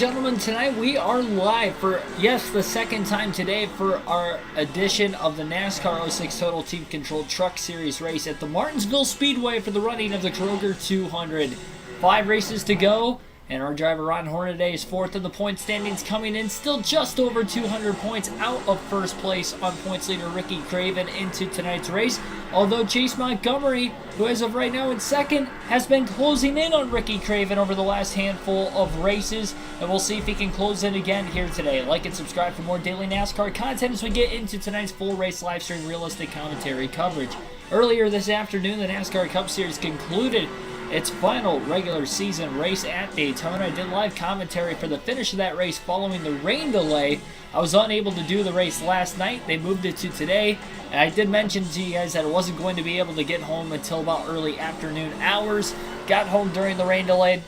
Gentlemen, tonight we are live for, yes, the second time today for our edition of the NASCAR 06 Total Team Control Truck Series race at the Martinsville Speedway for the running of the Kroger 200. 5 races to go, and our driver Ron Hornaday is fourth in the point standings, coming in still just over 200 points out of first place on points leader Ricky Craven into tonight's race. Although Chase Montgomery, who as of right now in second, has been closing in on Ricky Craven over the last handful of races, and we'll see if he can close in again here today. Like and subscribe for more daily NASCAR content as we get into tonight's full race live stream realistic commentary coverage. Earlier this afternoon, the NASCAR Cup Series concluded its final regular season race at Daytona. I did live commentary for the finish of that race following the rain delay. I was unable to do the race last night. They moved it to today. And I did mention to you guys that I wasn't going to be able to get home until about early afternoon hours. Got home during the rain delay.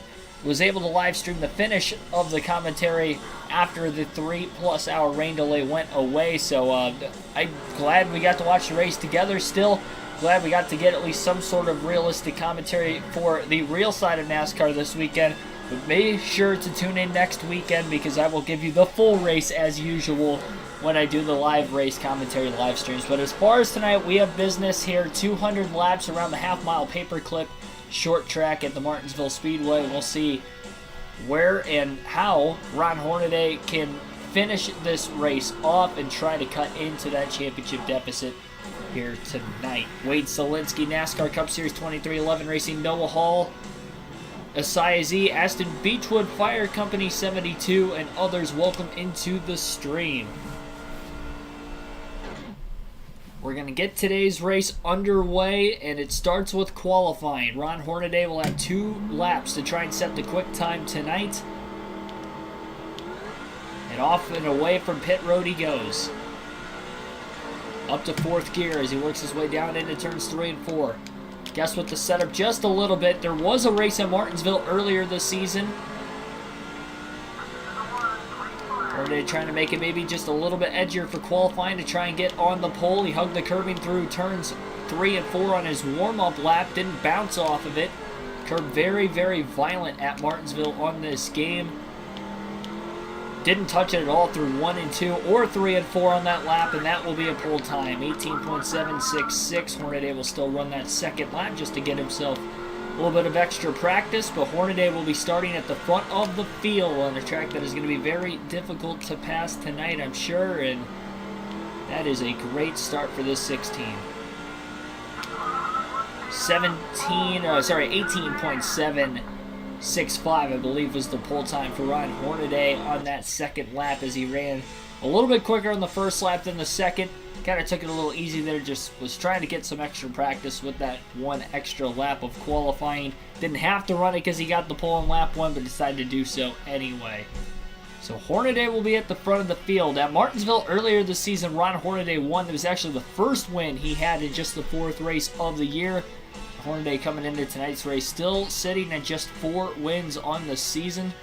Was able to live stream the finish of the commentary after the 3+ hour rain delay went away. So I'm glad we got to watch the race together still. Glad we got to get at least some sort of realistic commentary for the real side of NASCAR this weekend. But be sure to tune in next weekend because I will give you the full race as usual when I do the live race commentary live streams. But as far as tonight, we have business here. 200 laps around the half-mile paperclip short track at the Martinsville Speedway. We'll see where and how Ron Hornaday can finish this race off and try to cut into that championship deficit here tonight. Wade Solinsky, NASCAR Cup Series 2311 Racing, Noah Hall, Asai Z, Aston Beechwood Fire Company 72, and others, welcome into the stream. We're going to get today's race underway, and it starts with qualifying. Ron Hornaday will have 2 laps to try and set the quick time tonight. And off and away from pit road he goes. Up to 4th gear as he works his way down into turns 3 and 4. Guess what, the setup just a little bit. There was a race at Martinsville earlier this season. Hornaday trying to make it maybe just a little bit edgier for qualifying to try and get on the pole. He hugged the curbing through turns 3 and 4 on his warm-up lap. Didn't bounce off of it. Curb very, very violent at Martinsville on this game. Didn't touch it at all through 1 and 2 or 3 and 4 on that lap, and that will be a pole time. 18.766. Hornaday will still run that second lap just to get himself a little bit of extra practice, but Hornaday will be starting at the front of the field on a track that is going to be very difficult to pass tonight, I'm sure, and that is a great start for this 16. 18.765, I believe, was the pole time for Ron Hornaday on that second lap as he ran a little bit quicker on the first lap than the second. Kind of took it a little easy there, just was trying to get some extra practice with that 1 extra lap of qualifying. Didn't have to run it because he got the pole in lap 1, but decided to do so anyway. So Hornaday will be at the front of the field. At Martinsville earlier this season, Ron Hornaday won. It was actually the first win he had in just the 4th race of the year. Hornaday coming into tonight's race still sitting at just 4 wins on the season.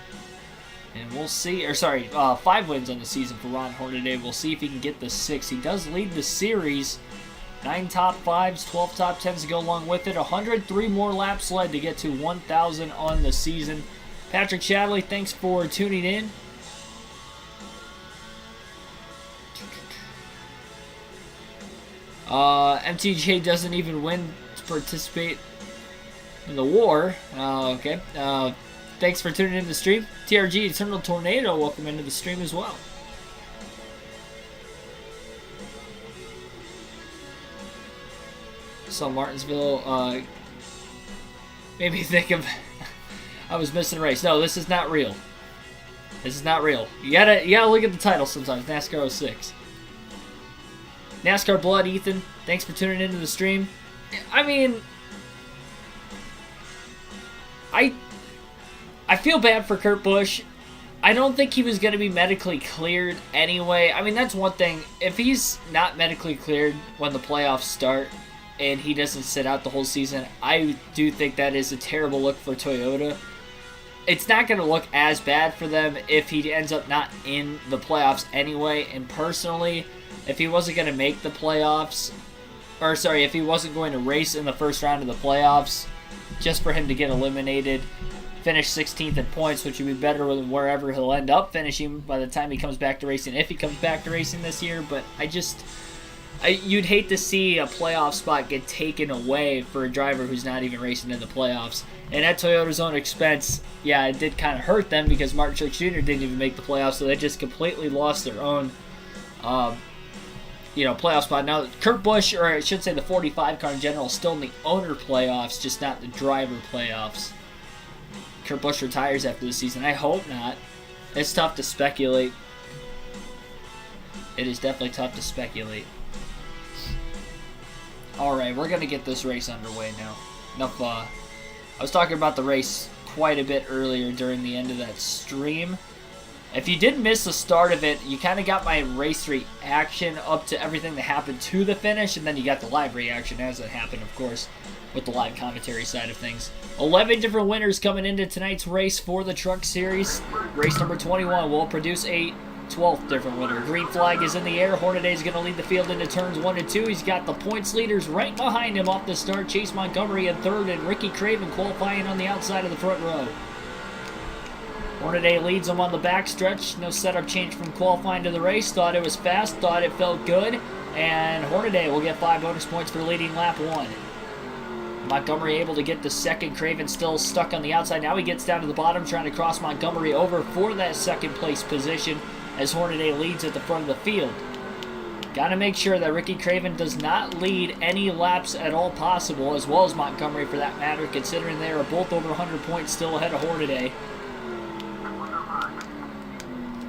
And we'll see, 5 wins on the season for Ron Hornaday. We'll see if he can get the 6. He does lead the series. 9 top 5s, 12 top 10s to go along with it. 103 more laps led to get to 1,000 on the season. Patrick Shadley, thanks for tuning in. MTJ doesn't even win to participate in the war. Okay. Thanks for tuning in to the stream. TRG Eternal Tornado, welcome into the stream as well. So Martinsville made me think of I was missing a race. No, this is not real. This is not real. You gotta look at the title sometimes. NASCAR 06. NASCAR Blood, Ethan. Thanks for tuning into the stream. I mean, I feel bad for Kurt Busch. I don't think he was going to be medically cleared anyway. I mean, that's one thing. If he's not medically cleared when the playoffs start and he doesn't sit out the whole season, I do think that is a terrible look for Toyota. It's not going to look as bad for them if he ends up not in the playoffs anyway. And personally, if he wasn't going to make the playoffs, if he wasn't going to race in the first round of the playoffs, just for him to get eliminated, finish 16th in points, which would be better than wherever he'll end up finishing by the time he comes back to racing, if he comes back to racing this year. But you'd hate to see a playoff spot get taken away for a driver who's not even racing in the playoffs. And at Toyota's own expense, yeah, it did kind of hurt them because Martin Truex Jr. didn't even make the playoffs, so they just completely lost their own playoff spot. Now, Kurt Busch, or I should say the 45 car in general, is still in the owner playoffs, just not the driver playoffs. Kurt Busch retires after the season. I hope not. It's tough to speculate. It is definitely tough to speculate. Alright, we're going to get this race underway now. Enough, I was talking about the race quite a bit earlier during the end of that stream. If you did miss the start of it, you kind of got my race reaction up to everything that happened to the finish, and then you got the live reaction as it happened, of course, with the live commentary side of things. 11 different winners coming into tonight's race for the Truck Series. Race number 21 will produce a 12th different winner. Green flag is in the air. Hornaday is going to lead the field into turns 1 and 2. He's got the points leaders right behind him off the start. Chase Montgomery in third, and Ricky Craven qualifying on the outside of the front row. Hornaday leads him on the backstretch. No setup change from qualifying to the race. Thought it was fast, thought it felt good, and Hornaday will get 5 bonus points for leading lap 1. Montgomery able to get the second. Craven still stuck on the outside. Now he gets down to the bottom, trying to cross Montgomery over for that second place position as Hornaday leads at the front of the field. Got to make sure that Ricky Craven does not lead any laps at all possible, as well as Montgomery for that matter, considering they are both over 100 points still ahead of Hornaday.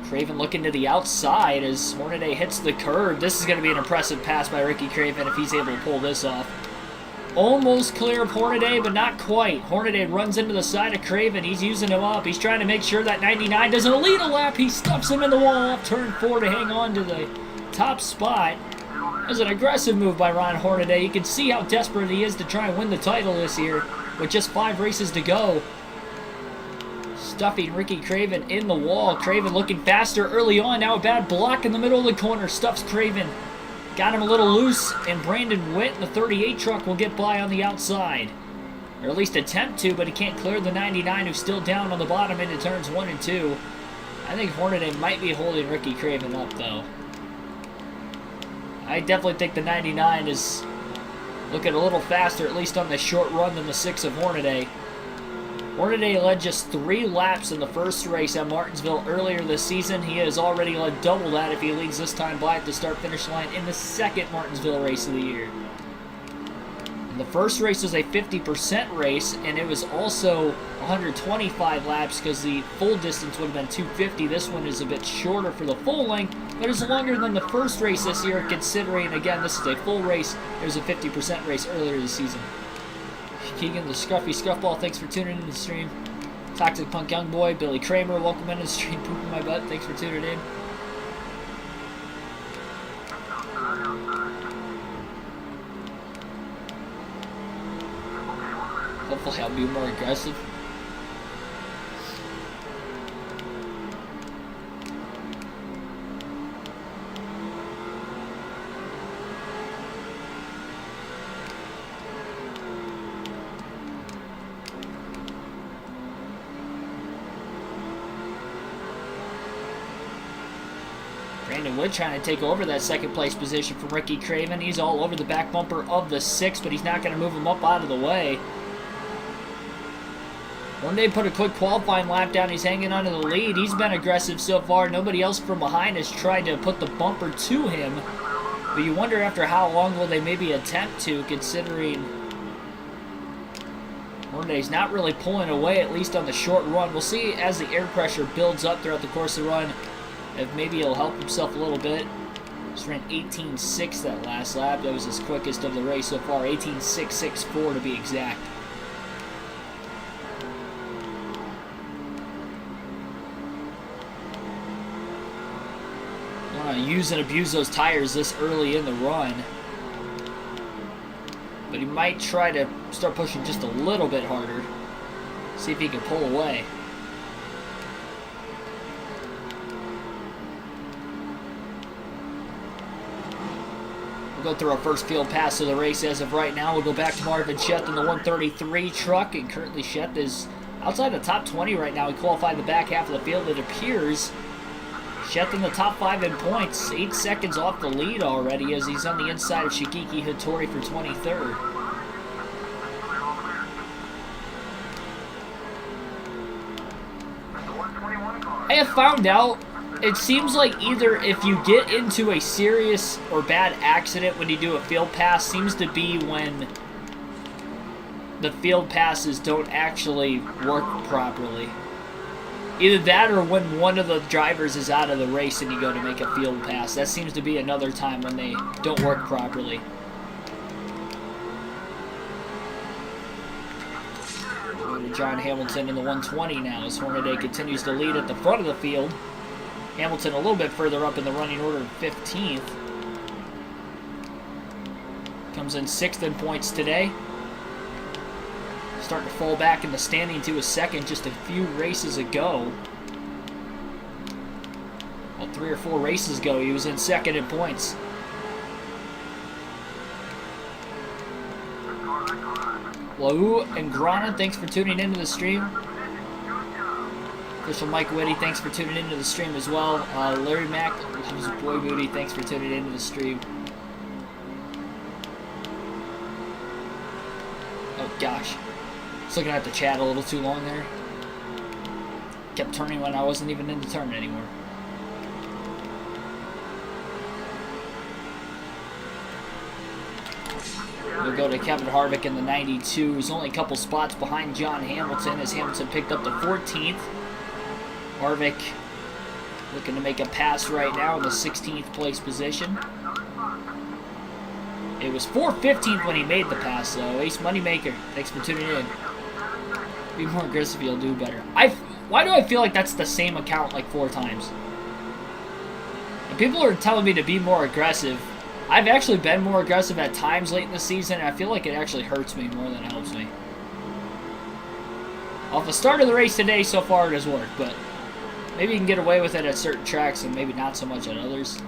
Craven looking to the outside as Hornaday hits the curb. This is going to be an impressive pass by Ricky Craven if he's able to pull this off. Almost clear of Hornaday, but not quite. Hornaday runs into the side of Craven. He's using him up. He's trying to make sure that 99 doesn't lead a lap. He stuffs him in the wall off turn 4 to hang on to the top spot. That's an aggressive move by Ron Hornaday. You can see how desperate he is to try and win the title this year with just 5 races to go. Stuffing Ricky Craven in the wall. Craven looking faster early on. Now a bad block in the middle of the corner. Stuffs Craven. Got him a little loose, and Brandon Witt in the 38 truck will get by on the outside. Or at least attempt to, but he can't clear the 99 who's still down on the bottom into turns 1 and 2. I think Hornaday might be holding Ricky Craven up, though. I definitely think the 99 is looking a little faster, at least on the short run, than the 6 of Hornaday. Hornaday led just 3 laps in the first race at Martinsville earlier this season. He has already led double that if he leads this time by at the start-finish line in the second Martinsville race of the year. And the first race was a 50% race, and it was also 125 laps because the full distance would have been 250. This one is a bit shorter for the full length, but it's longer than the first race this year, considering, again, this is a full race. It was a 50% race earlier this season. Keegan, the Scruffy Scruffball, thanks for tuning in to the stream. Toxic Punk Young Boy, Billy Kramer, welcome into the stream. Pooping my butt, thanks for tuning in. Hopefully I'll be more aggressive. Brandon Wood trying to take over that second place position from Ricky Craven. He's all over the back bumper of the 6, but he's not going to move him up out of the way. Hornaday put a quick qualifying lap down. He's hanging onto the lead. He's been aggressive so far. Nobody else from behind has tried to put the bumper to him. But you wonder after how long will they maybe attempt to, considering Hornaday's not really pulling away, at least on the short run. We'll see as the air pressure builds up throughout the course of the run if maybe he'll help himself a little bit. Just ran 18.6 that last lap. That was his quickest of the race so far. 18.664 to be exact. Want to use and abuse those tires this early in the run. But he might try to start pushing just a little bit harder. See if he can pull away. We'll go through our first field pass of the race as of right now. We'll go back to Marvin Sheth in the 133 truck, and currently Sheth is outside the top 20 right now. He qualified the back half of the field. It appears Chet in the top 5 in points. 8 seconds off the lead already as he's on the inside of Shigeki Hattori for 23rd. I have found out it seems like either if you get into a serious or bad accident when you do a field pass, seems to be when the field passes don't actually work properly. Either that or when one of the drivers is out of the race and you go to make a field pass. That seems to be another time when they don't work properly. Go to John Hamilton in the 120 now as Hornaday continues to lead at the front of the field. Hamilton a little bit further up in the running order, 15th. Comes in 6th in points today. Starting to fall back in the standing to a second just a few races ago. Well, 3 or 4 races ago, he was in 2nd in points. Lau and Grana, thanks for tuning into the stream. Official Mike Whitty, thanks for tuning into the stream as well. Larry Mack, loves Boy Booty, thanks for tuning into the stream. Oh gosh. Just looking at the chat a little too long there. Kept turning when I wasn't even in the turn anymore. We'll go to Kevin Harvick in the 92. He's only a couple spots behind John Hamilton as Hamilton picked up the 14th. Harvick looking to make a pass right now in the 16th place position. It was 4:15 when he made the pass, though. Ace Moneymaker, thanks for tuning in. Be more aggressive, you'll do better. Why do I feel like that's the same account like 4 times? And people are telling me to be more aggressive. I've actually been more aggressive at times late in the season, and I feel like it actually hurts me more than it helps me. Off the start of the race today, so far it has worked, but maybe you can get away with it at certain tracks and maybe not so much at others.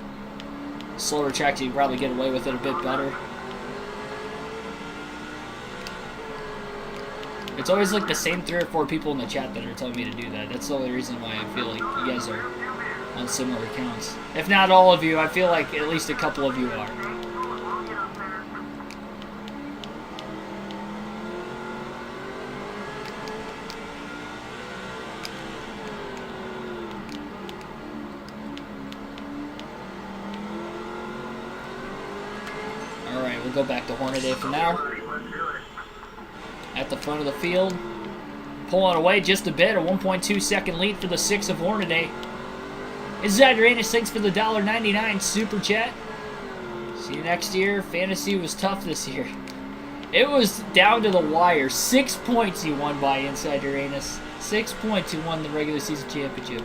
Slower tracks, you can probably get away with it a bit better. It's always like the same 3 or 4 people in the chat that are telling me to do that. That's the only reason why I feel like you guys are on similar accounts. If not all of you, I feel like at least a couple of you are. Alright, we'll go back to Hornaday for now. At the front of the field. Pulling away just a bit. A 1.2 second lead for the 6 of Hornaday. Inside Uranus, thanks for the $1.99 super chat. See you next year. Fantasy was tough this year. It was down to the wire. 6 points he won by Inside Uranus. 6 points he won the regular season championship.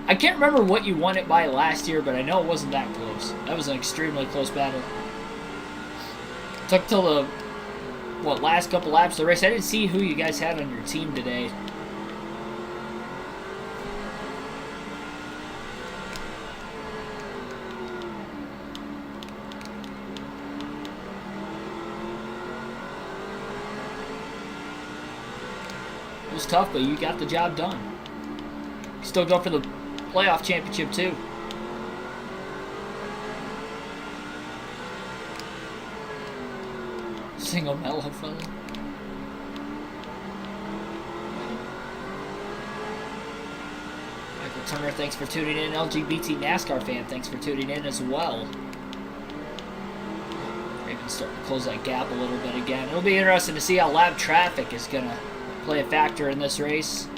I can't remember what you won it by last year, but I know it wasn't that close. That was an extremely close battle. Took till the last couple laps of the race. I didn't see who you guys had on your team today. It was tough, but you got the job done. Still go for the playoff championship too. Single mellow fella. Michael Turner, thanks for tuning in. LGBT NASCAR fan, thanks for tuning in as well. Ravens starting to close that gap a little bit again. It'll be interesting to see how lap traffic is going to play a factor in this race.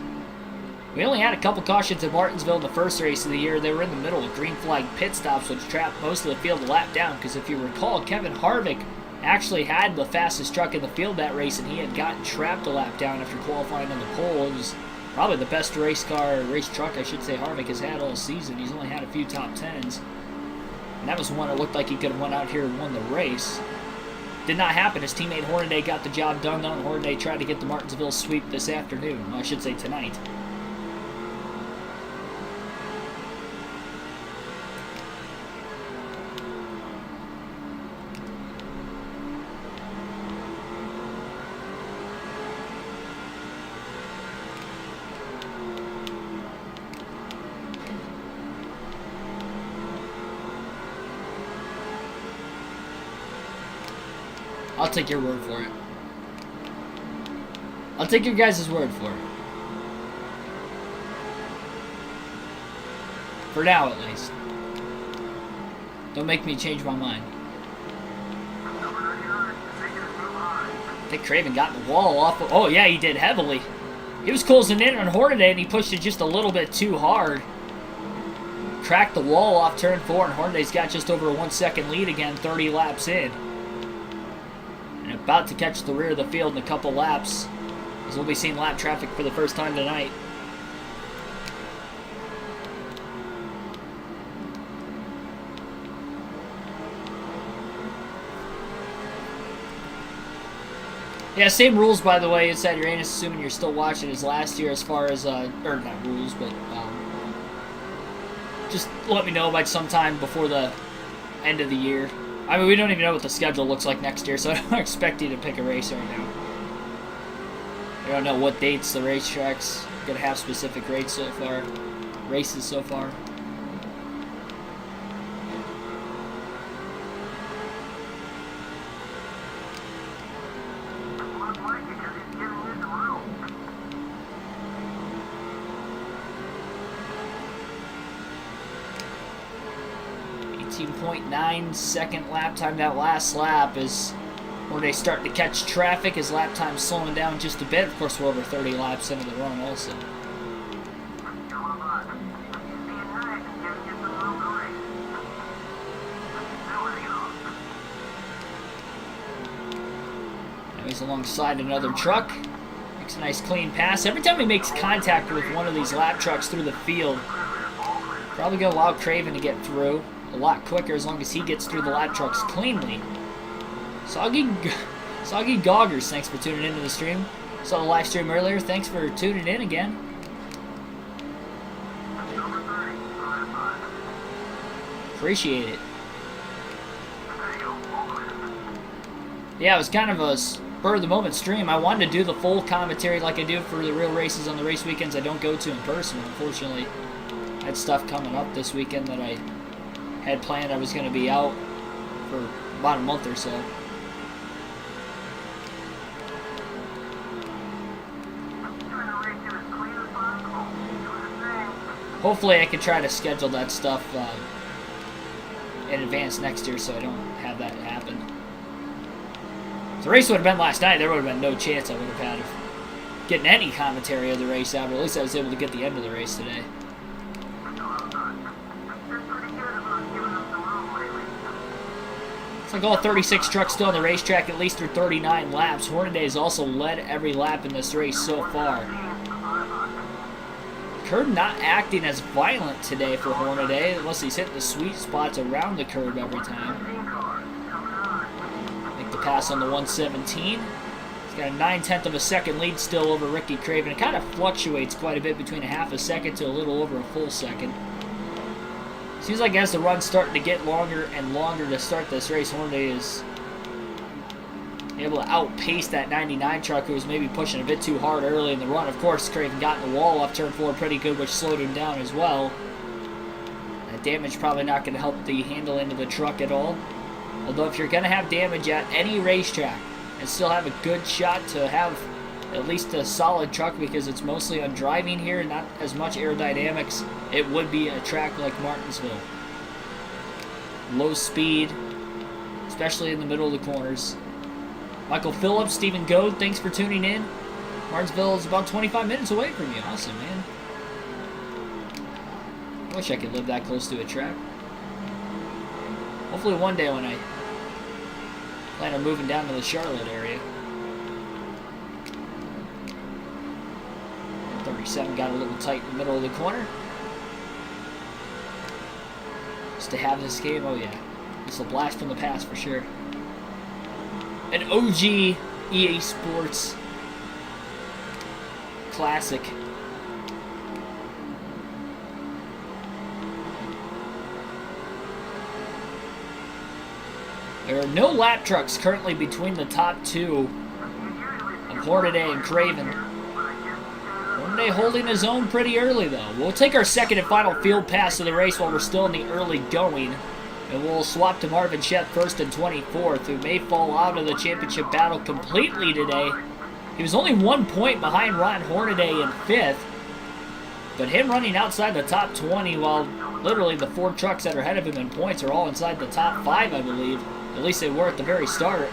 We only had a couple cautions at Martinsville in the first race of the year. They were in the middle of green flag pit stops, which trapped most of the field a lap down. Because if you recall, Kevin Harvick actually had the fastest truck in the field that race, and he had gotten trapped a lap down after qualifying on the pole. It was probably the best race truck, I should say, Harvick has had all season. He's only had a few top 10s. And that was one that looked like he could have went out here and won the race. Did not happen. His teammate Hornaday got the job done, though, and Hornaday tried to get the Martinsville sweep this afternoon. Well, I should say tonight. I'll take your word for it. I'll take your guys' word for it. For now, at least. Don't make me change my mind. I think Craven got the wall off. Oh, yeah, he did heavily. He was closing in on Hornaday, and he pushed it just a little bit too hard. Cracked the wall off turn 4, and Hornaday's got just over a 1 second lead again, 30 laps in. And about to catch the rear of the field in a couple laps, as we'll be seeing lap traffic for the first time tonight. Yeah, same rules, by the way, inside Uranus, assuming you're still watching, as last year as far as, or not rules, but just let me know by sometime before the end of the year. I mean, we don't even know what the schedule looks like next year, so I don't expect you to pick a race right now. I don't know what dates the racetracks are going to have specific races so far. .9-second lap time that last lap is where they start to catch traffic. His lap time slowing down just a bit. Of course, we're over 30 laps into the run also. Now he's alongside another truck. Makes a nice clean pass. Every time he makes contact with one of these lap trucks through the field, probably going to allow Craven to get through a lot quicker as long as he gets through the lap trucks cleanly. Soggy Goggers, thanks for tuning into the stream. Saw the live stream earlier. Thanks for tuning in again. Appreciate it. Yeah, it was kind of a spur of the moment stream. I wanted to do the full commentary like I do for the real races on the race weekends I don't go to in person. Unfortunately, I had stuff coming up this weekend that I had planned. I was going to be out for about a month or so. Hopefully I can try to schedule that stuff in advance next year so I don't have that happen. If the race would have been last night, there would have been no chance I would have had of getting any commentary of the race out, but at least I was able to get the end of the race today. Like all 36 trucks still on the racetrack, at least through 39 laps. Hornaday has also led every lap in this race so far. Curb not acting as violent today for Hornaday, unless he's hitting the sweet spots around the curb every time. Make the pass on the 117. He's got a 9/10 of a second lead still over Ricky Craven. It kind of fluctuates quite a bit between a half a second to a little over a full second. Seems like as the run's starting to get longer and longer to start this race, Hornaday is able to outpace that 99 truck who was maybe pushing a bit too hard early in the run. Of course, Craven got in the wall off turn 4 pretty good, which slowed him down as well. That damage probably not going to help the handling of the truck at all. Although if you're going to have damage at any racetrack and still have a good shot to have at least a solid truck, because it's mostly on driving here, not as much aerodynamics, it would be a track like Martinsville. Low speed, especially in the middle of the corners. Michael Phillips, Stephen Goad, thanks for tuning in. Martinsville is about 25 minutes away from you. Awesome, man. I wish I could live that close to a track. Hopefully one day when I plan on moving down to the Charlotte area. 37 got a little tight in the middle of the corner. Just to have this game, oh yeah. This will blast from the past for sure. An OG EA Sports classic. There are no lap trucks currently between the top two of Hornaday and Craven. Hornaday holding his own pretty early though. We'll take our second and final field pass of the race while we're still in the early going. And we'll swap to Marvin Shep first and 24th, who may fall out of the championship battle completely today. He was only 1 point behind Ron Hornaday in 5th. But him running outside the top 20 while literally the 4 trucks that are ahead of him in points are all inside the top 5, I believe. At least they were at the very start.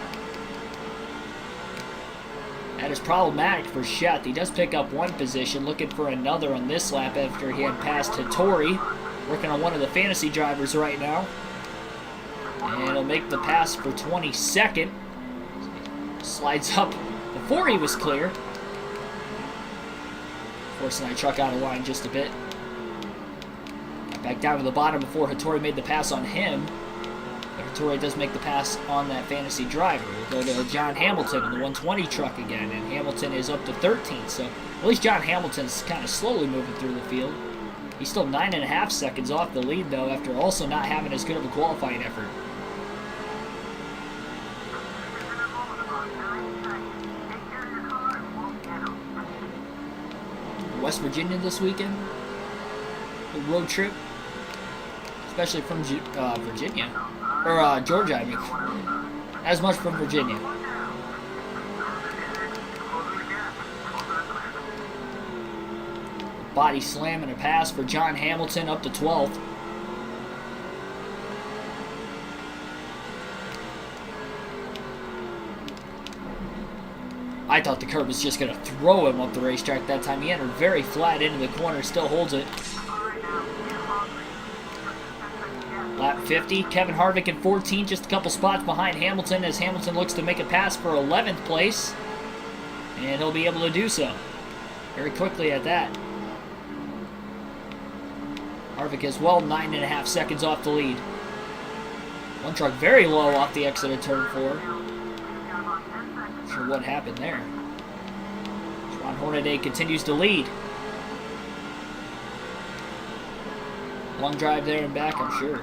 That is problematic for Shep. He does pick up 1 position, looking for another on this lap after he had passed Hattori, working on one of the fantasy drivers right now. And he'll make the pass for 22nd. Slides up before he was clear. Forcing that truck out of line just a bit. Got back down to the bottom before Hattori made the pass on him. But Hattori does make the pass on that fantasy driver. We'll go to John Hamilton in the 120 truck again. And Hamilton is up to 13th. So at least John Hamilton's kind of slowly moving through the field. He's still 9.5 seconds off the lead, though, after also not having as good of a qualifying effort. West Virginia this weekend. A road trip. Especially from Virginia. Or Georgia, I mean. As much from Virginia. Body slam and a pass for John Hamilton up to 12th. I thought the curb was just going to throw him up the racetrack that time. He entered very flat into the corner, still holds it. Lap 50, Kevin Harvick in 14, just a couple spots behind Hamilton as Hamilton looks to make a pass for 11th place. And he'll be able to do so very quickly at that. Harvick as well, 9.5 seconds off the lead. One truck very low off the exit of turn 4. Not sure what happened there. Ron Hornaday continues to lead. Long drive there and back, I'm sure.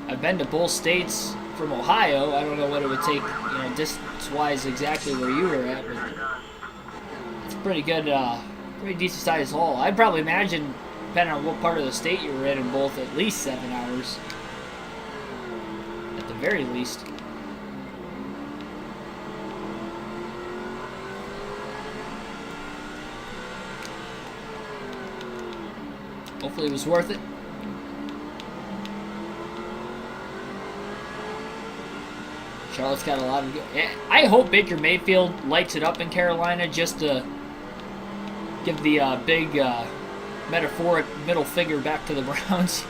I've been to both states from Ohio. I don't know what it would take, distance-wise exactly where you were at, but it's a pretty good, pretty decent-sized haul. I'd probably imagine, depending on what part of the state you were in both, at least 7 hours. At the very least. Hopefully it was worth it. Charlotte's got a lot of... I hope Baker Mayfield lights it up in Carolina just to give the big metaphoric middle finger back to the Browns.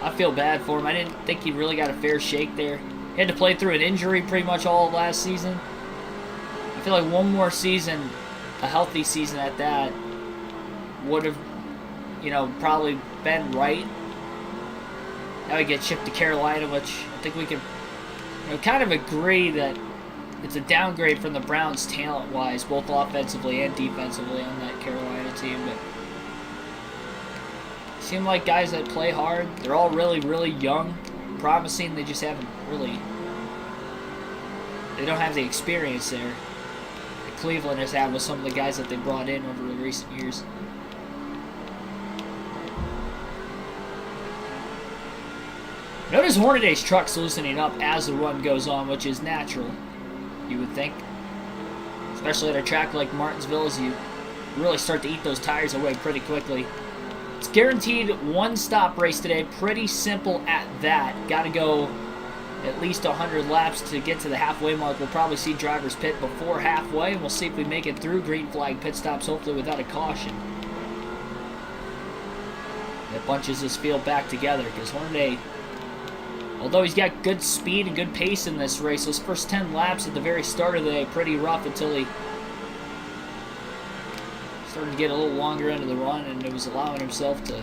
I feel bad for him. I didn't think he really got a fair shake there. He had to play through an injury pretty much all of last season. I feel like one more season, a healthy season at that, would have, probably been right. Now we get shipped to Carolina, which I think we can kind of agree that it's a downgrade from the Browns talent-wise, both offensively and defensively on that Carolina team. But seem like guys that play hard. They're all really, really young, promising. They just haven't really... They don't have the experience there that Cleveland has had with some of the guys that they brought in over the recent years. Notice Hornaday's truck's loosening up as the run goes on, which is natural, you would think. Especially at a track like Martinsville, as you really start to eat those tires away pretty quickly. It's guaranteed one-stop race today. Pretty simple at that. Got to go at least 100 laps to get to the halfway mark. We'll probably see drivers pit before halfway, and we'll see if we make it through green flag pit stops, hopefully without a caution. That bunches this field back together, because Hornaday... Although he's got good speed and good pace in this race, those first 10 laps at the very start of the day, pretty rough until he started to get a little longer into the run, and it was allowing himself to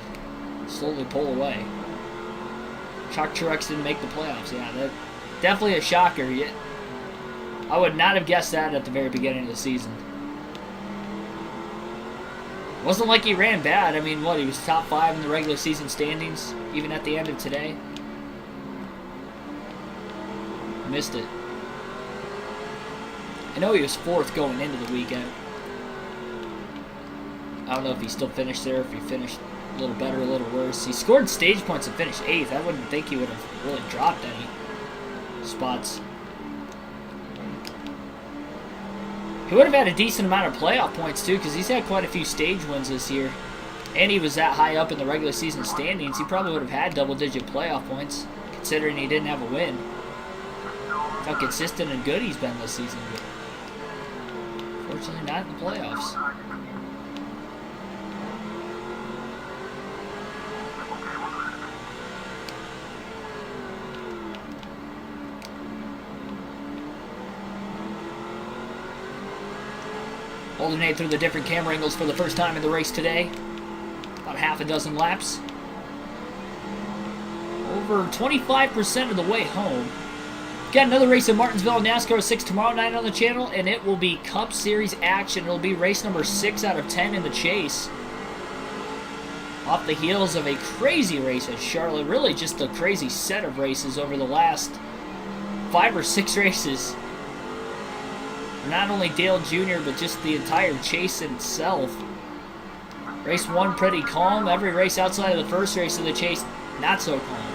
slowly pull away. Shock Truex didn't make the playoffs. Yeah, that definitely a shocker. I would not have guessed that at the very beginning of the season. It wasn't like he ran bad. I mean, he was top 5 in the regular season standings, even at the end of today. Missed it. I know he was 4th going into the weekend. I don't know if he still finished there, if he finished A little better, a little worse. He scored stage points and finished 8th. I wouldn't think he would have really dropped any spots. He would have had a decent amount of playoff points, too, because he's had quite a few stage wins this year. And he was that high up in the regular season standings. He probably would have had double-digit playoff points, considering he didn't have a win. How consistent and good he's been this season, but unfortunately not in the playoffs. Alternate through the different camera angles for the first time in the race today. About half a dozen laps. Over 25% of the way home. Got another race in Martinsville NASCAR 6 tomorrow night on the channel, and it will be Cup Series action. It'll be race number 6 out of 10 in the chase. Off the heels of a crazy race at Charlotte. Really just a crazy set of races over the last 5 or 6 races. Not only Dale Jr., but just the entire chase itself. Race 1 pretty calm. Every race outside of the first race of the chase, not so calm.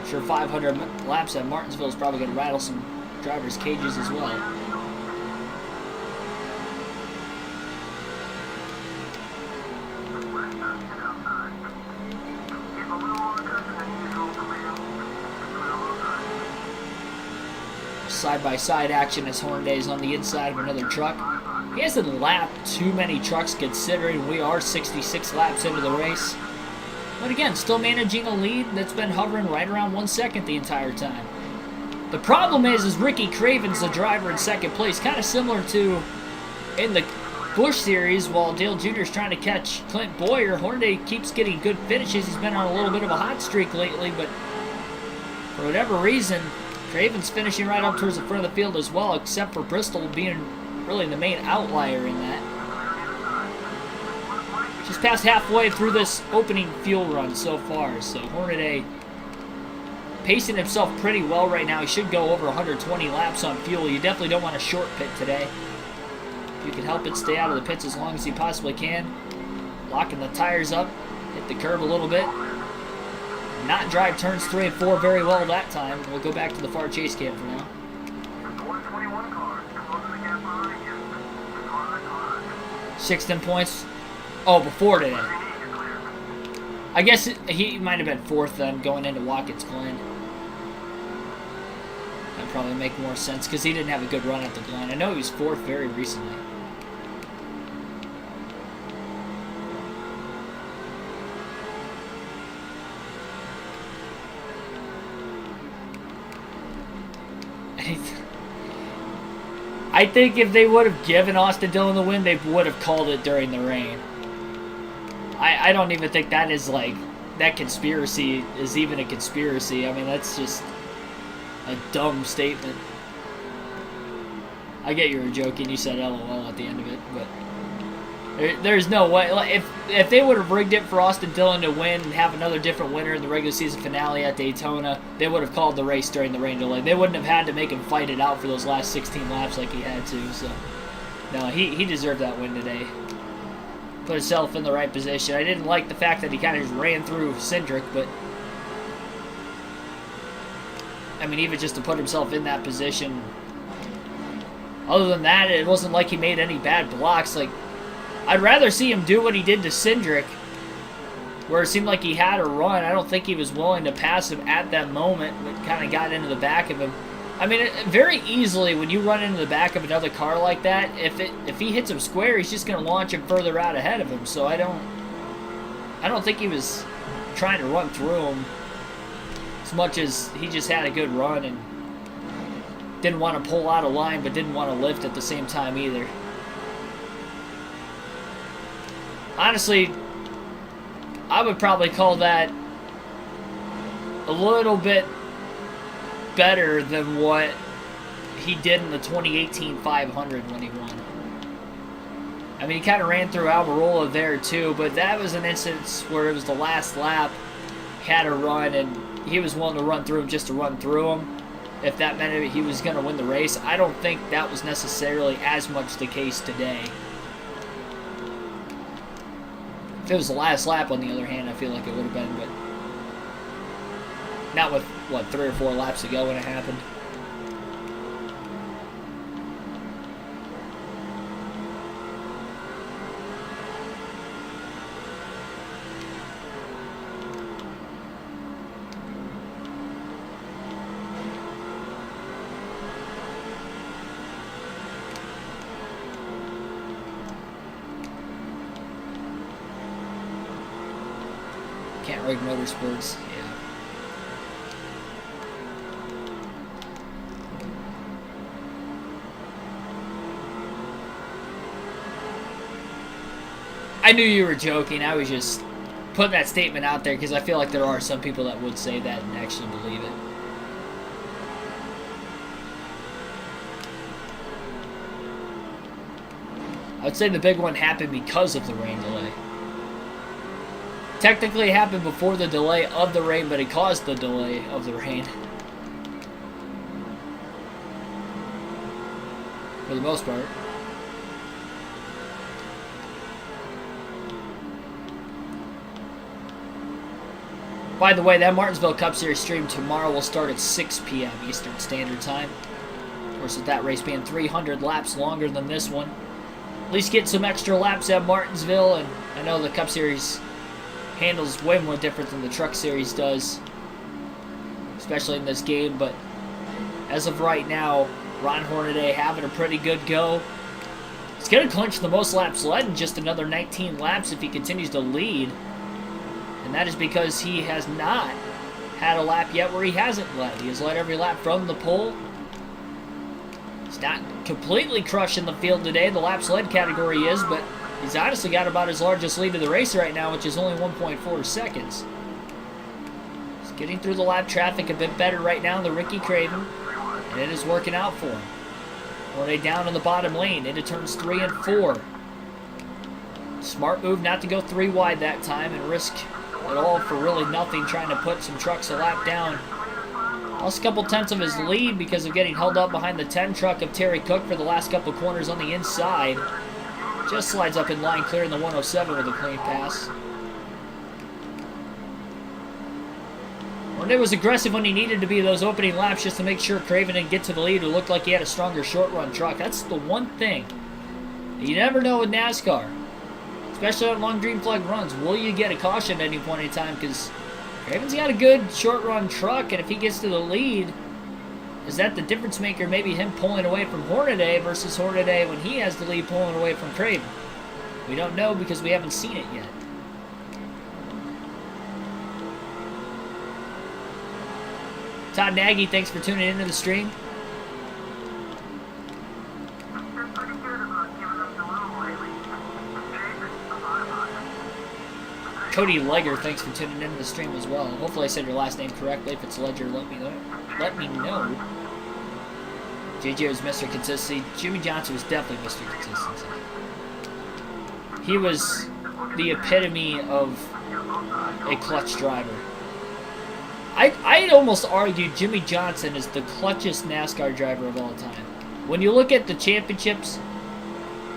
I'm sure 500 laps at Martinsville is probably going to rattle some drivers' cages as well. Side-by-side action as Hornaday is on the inside of another truck. He hasn't lapped too many trucks considering we are 66 laps into the race. But again, still managing a lead that's been hovering right around 1 second the entire time. The problem is Ricky Craven's the driver in second place, kind of similar to in the Busch Series while Dale Jr. is trying to catch Clint Boyer. Hornaday keeps getting good finishes. He's been on a little bit of a hot streak lately, but for whatever reason, Craven's finishing right up towards the front of the field as well, except for Bristol being really the main outlier in that. Just past halfway through this opening fuel run so far, so Hornaday pacing himself pretty well right now. He should go over 120 laps on fuel. You definitely don't want a short pit today. If you can help it, stay out of the pits as long as you possibly can. Locking the tires up, hit the curb a little bit. Not drive turns 3 and 4 very well that time. We'll go back to the far chase cam for now. 6th in points. Oh, before today. I guess he might have been 4th then, going into Watkins Glen. That'd probably make more sense, because he didn't have a good run at the Glen. I know he was 4th very recently. I think if they would have given Austin Dillon the win, they would have called it during the rain. I don't even think that is like, that conspiracy is even a conspiracy. I mean, that's just a dumb statement. I get you were joking. You said LOL at the end of it, but there's no way. Like, if they would have rigged it for Austin Dillon to win and have another different winner in the regular season finale at Daytona, they would have called the race during the rain delay. They wouldn't have had to make him fight it out for those last 16 laps like he had to. So, no, he deserved that win today. Put himself in the right position. I didn't like the fact that he kind of just ran through Cindric, but I mean, even just to put himself in that position. Other than that, it wasn't like he made any bad blocks. Like, I'd rather see him do what he did to Cindric, where it seemed like he had a run. I don't think he was willing to pass him at that moment, but kind of got into the back of him. I mean, very easily, when you run into the back of another car like that, if he hits him square, he's just going to launch him further out ahead of him. So I don't think he was trying to run through him as much as he just had a good run and didn't want to pull out of line, but didn't want to lift at the same time either. Honestly, I would probably call that a little bit better than what he did in the 2018 500 when he won. I mean, he kind of ran through Almirola there too, but that was an instance where it was the last lap, he had a run, and he was willing to run through him just to run through him. If that meant he was going to win the race, I don't think that was necessarily as much the case today. If it was the last lap, on the other hand, I feel like it would have been, but not with, what, 3 or 4 laps ago when it happened. Can't rig motorsports, yeah. I knew you were joking. I was just putting that statement out there because I feel like there are some people that would say that and actually believe it. I would say the big one happened because of the rain delay. Technically, it happened before the delay of the rain, but it caused the delay of the rain. For the most part. By the way, that Martinsville Cup Series stream tomorrow will start at 6 p.m. Eastern Standard Time. Of course, with that race being 300 laps longer than this one. At least get some extra laps at Martinsville, and I know the Cup Series handles way more different than the Truck Series does, especially in this game, but as of right now, Ron Hornaday having a pretty good go. He's going to clinch the most laps led in just another 19 laps if he continues to lead, and that is because he has not had a lap yet where he hasn't led. He has led every lap from the pole. He's not completely crushing the field today. The laps led category is, but he's honestly got about his largest lead of the race right now, which is only 1.4 seconds. He's getting through the lap traffic a bit better right now than Ricky Craven, and it is working out for him. Hornaday down in the bottom lane into turns 3 and 4. Smart move not to go 3 wide that time and risk it all for really nothing, trying to put some trucks a lap down. Lost a couple tenths of his lead because of getting held up behind the 10 truck of Terry Cook for the last couple corners on the inside. Just slides up in line, clearing the 107 with a clean pass. Hornaday was aggressive when he needed to be those opening laps just to make sure Craven didn't get to the lead, who looked like he had a stronger short run truck. That's the one thing you never know with NASCAR, especially on long green flag runs. Will you get a caution at any point in time? Because Craven's got a good short run truck, and if he gets to the lead, is that the difference maker? Maybe him pulling away from Hornaday versus Hornaday when he has the lead pulling away from Craven. We don't know because we haven't seen it yet. Todd Nagy, thanks for tuning into the stream. Cody Legger, thanks for tuning into the stream as well. Hopefully I said your last name correctly. If it's Ledger, let me know. JJ was Mr. Consistency. Jimmy Johnson was definitely Mr. Consistency. He was the epitome of a clutch driver. I'd almost argue Jimmy Johnson is the clutchest NASCAR driver of all time. When you look at the championships,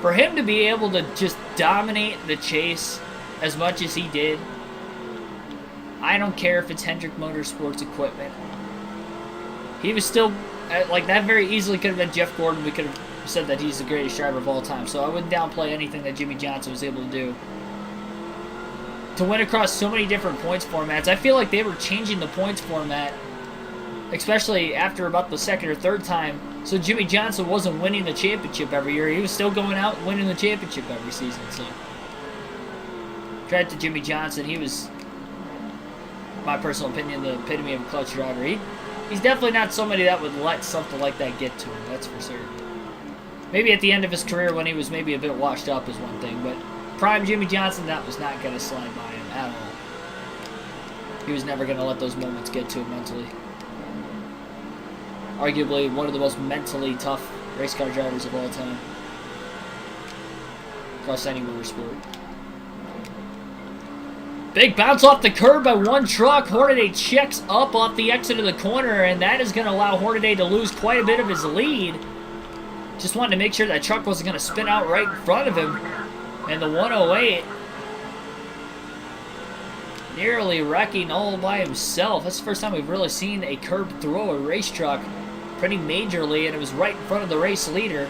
for him to be able to just dominate the chase as much as he did, I don't care if it's Hendrick Motorsports equipment. He was still, like, that very easily could have been Jeff Gordon. We could have said that he's the greatest driver of all time. So I wouldn't downplay anything that Jimmy Johnson was able to do. To win across so many different points formats, I feel like they were changing the points format, especially after about the second or third time. So Jimmy Johnson wasn't winning the championship every year. He was still going out and winning the championship every season. So credit to Jimmy Johnson. He was, in my personal opinion, the epitome of a clutch driver. He's definitely not somebody that would let something like that get to him, that's for certain. Maybe at the end of his career when he was maybe a bit washed up is one thing, but prime Jimmy Johnson, that was not going to slide by him at all. He was never going to let those moments get to him mentally. Arguably one of the most mentally tough race car drivers of all time. Across any motorsport. Big bounce off the curb by one truck. Hornaday checks up off the exit of the corner, and that is going to allow Hornaday to lose quite a bit of his lead. Just wanted to make sure that truck wasn't going to spin out right in front of him. And the 108 nearly wrecking all by himself. That's the first time we've really seen a curb throw a race truck pretty majorly, and it was right in front of the race leader.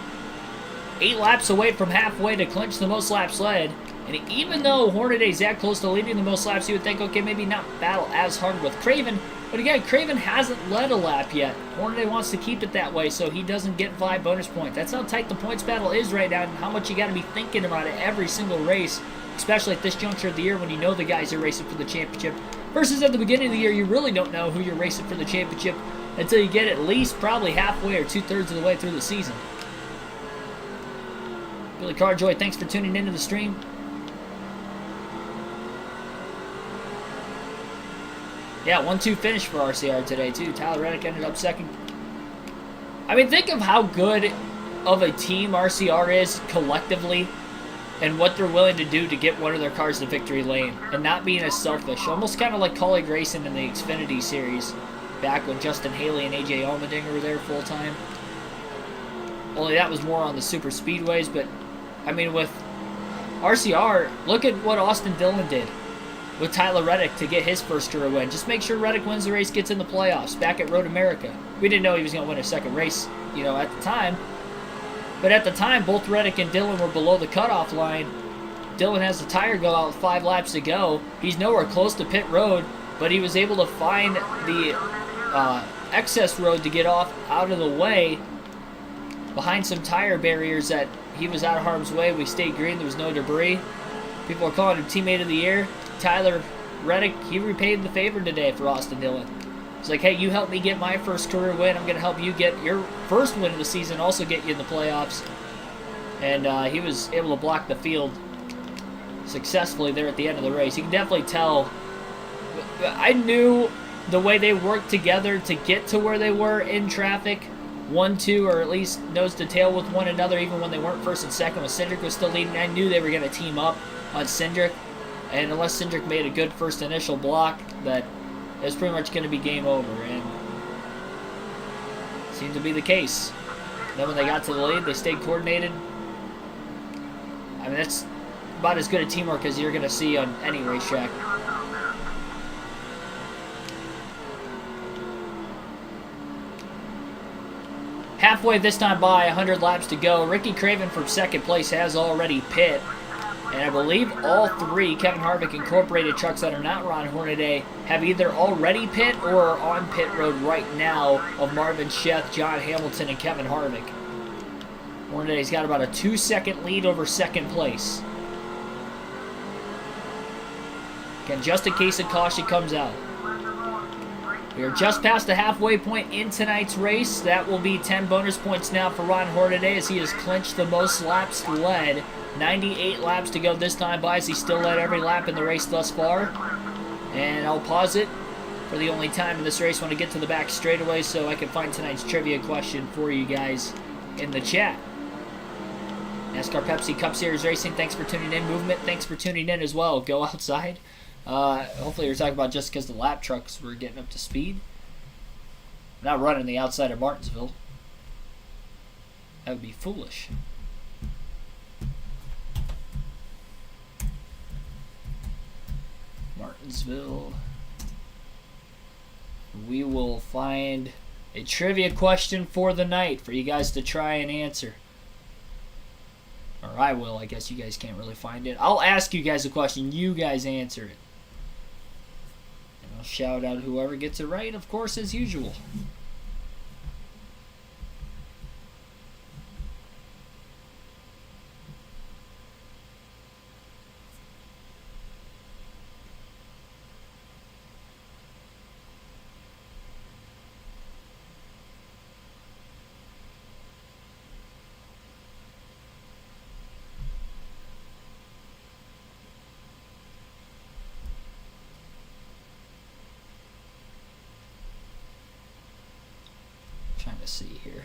8 laps away from halfway to clinch the most laps led. And even though Hornaday's that close to leading the most laps, you would think, okay, maybe not battle as hard with Craven. But again, Craven hasn't led a lap yet. Hornaday wants to keep it that way so he doesn't get 5 bonus points. That's how tight the points battle is right now and how much you got to be thinking about it every single race, especially at this juncture of the year when you know the guys are racing for the championship. Versus at the beginning of the year, you really don't know who you're racing for the championship until you get at least probably halfway or 2/3 of the way through the season. Billy Carjoy, thanks for tuning into the stream. Yeah, 1-2 finish for RCR today, too. Tyler Reddick ended up second. I mean, think of how good of a team RCR is collectively and what they're willing to do to get one of their cars to victory lane and not being as selfish. Almost kind of like colleague racing in the Xfinity series back when Justin Haley and AJ Allmendinger were there full-time. Only that was more on the super speedways, but, I mean, with RCR, look at what Austin Dillon did with Tyler Reddick to get his first career win. Just make sure Reddick wins the race, gets in the playoffs back at Road America. We didn't know he was going to win a second race, you know, at the time. But at the time, both Reddick and Dillon were below the cutoff line. Dillon has the tire go out with 5 laps to go. He's nowhere close to pit road, but he was able to find the excess road to get off out of the way behind some tire barriers that he was out of harm's way. We stayed green. There was no debris. People are calling him teammate of the year. Tyler Reddick, he repaid the favor today for Austin Dillon. He's like, hey, you helped me get my first career win. I'm going to help you get your first win of the season, also get you in the playoffs. And he was able to block the field successfully there at the end of the race. You can definitely tell. I knew the way they worked together to get to where they were in traffic. 1-2, or at least nose to tail with one another, even when they weren't first and second, when Cindric was still leading. I knew they were going to team up on Cindric. And unless Cindric made a good first initial block, that it was pretty much going to be game over. And it seemed to be the case. Then when they got to the lead, they stayed coordinated. I mean, that's about as good a teamwork as you're going to see on any racetrack. Halfway this time by, 100 laps to go. Ricky Craven from second place has already pit. And I believe all 3 Kevin Harvick Incorporated trucks that are not Ron Hornaday have either already pit or are on pit road right now of Marvin Sheth, John Hamilton, and Kevin Harvick. Hornaday's got about a 2-second lead over second place. Again, just in case a caution comes out. We are just past the halfway point in tonight's race. That will be 10 bonus points now for Ron Hornaday as he has clinched the most laps led. 98 laps to go this time by as he still led every lap in the race thus far. And I'll pause it for the only time in this race when I get to the back straightaway so I can find tonight's trivia question for you guys in the chat. NASCAR Pepsi Cup Series Racing, thanks for tuning in. Movement, thanks for tuning in as well. Go outside. Hopefully you're talking about just because the lap trucks were getting up to speed. I'm not running the outside of Martinsville. That would be foolish. Martinsville. We will find a trivia question for the night for you guys to try and answer. Or I will. I guess you guys can't really find it. I'll ask you guys a question. You guys answer it. And I'll shout out whoever gets it right, of course, as usual. Trying to see here.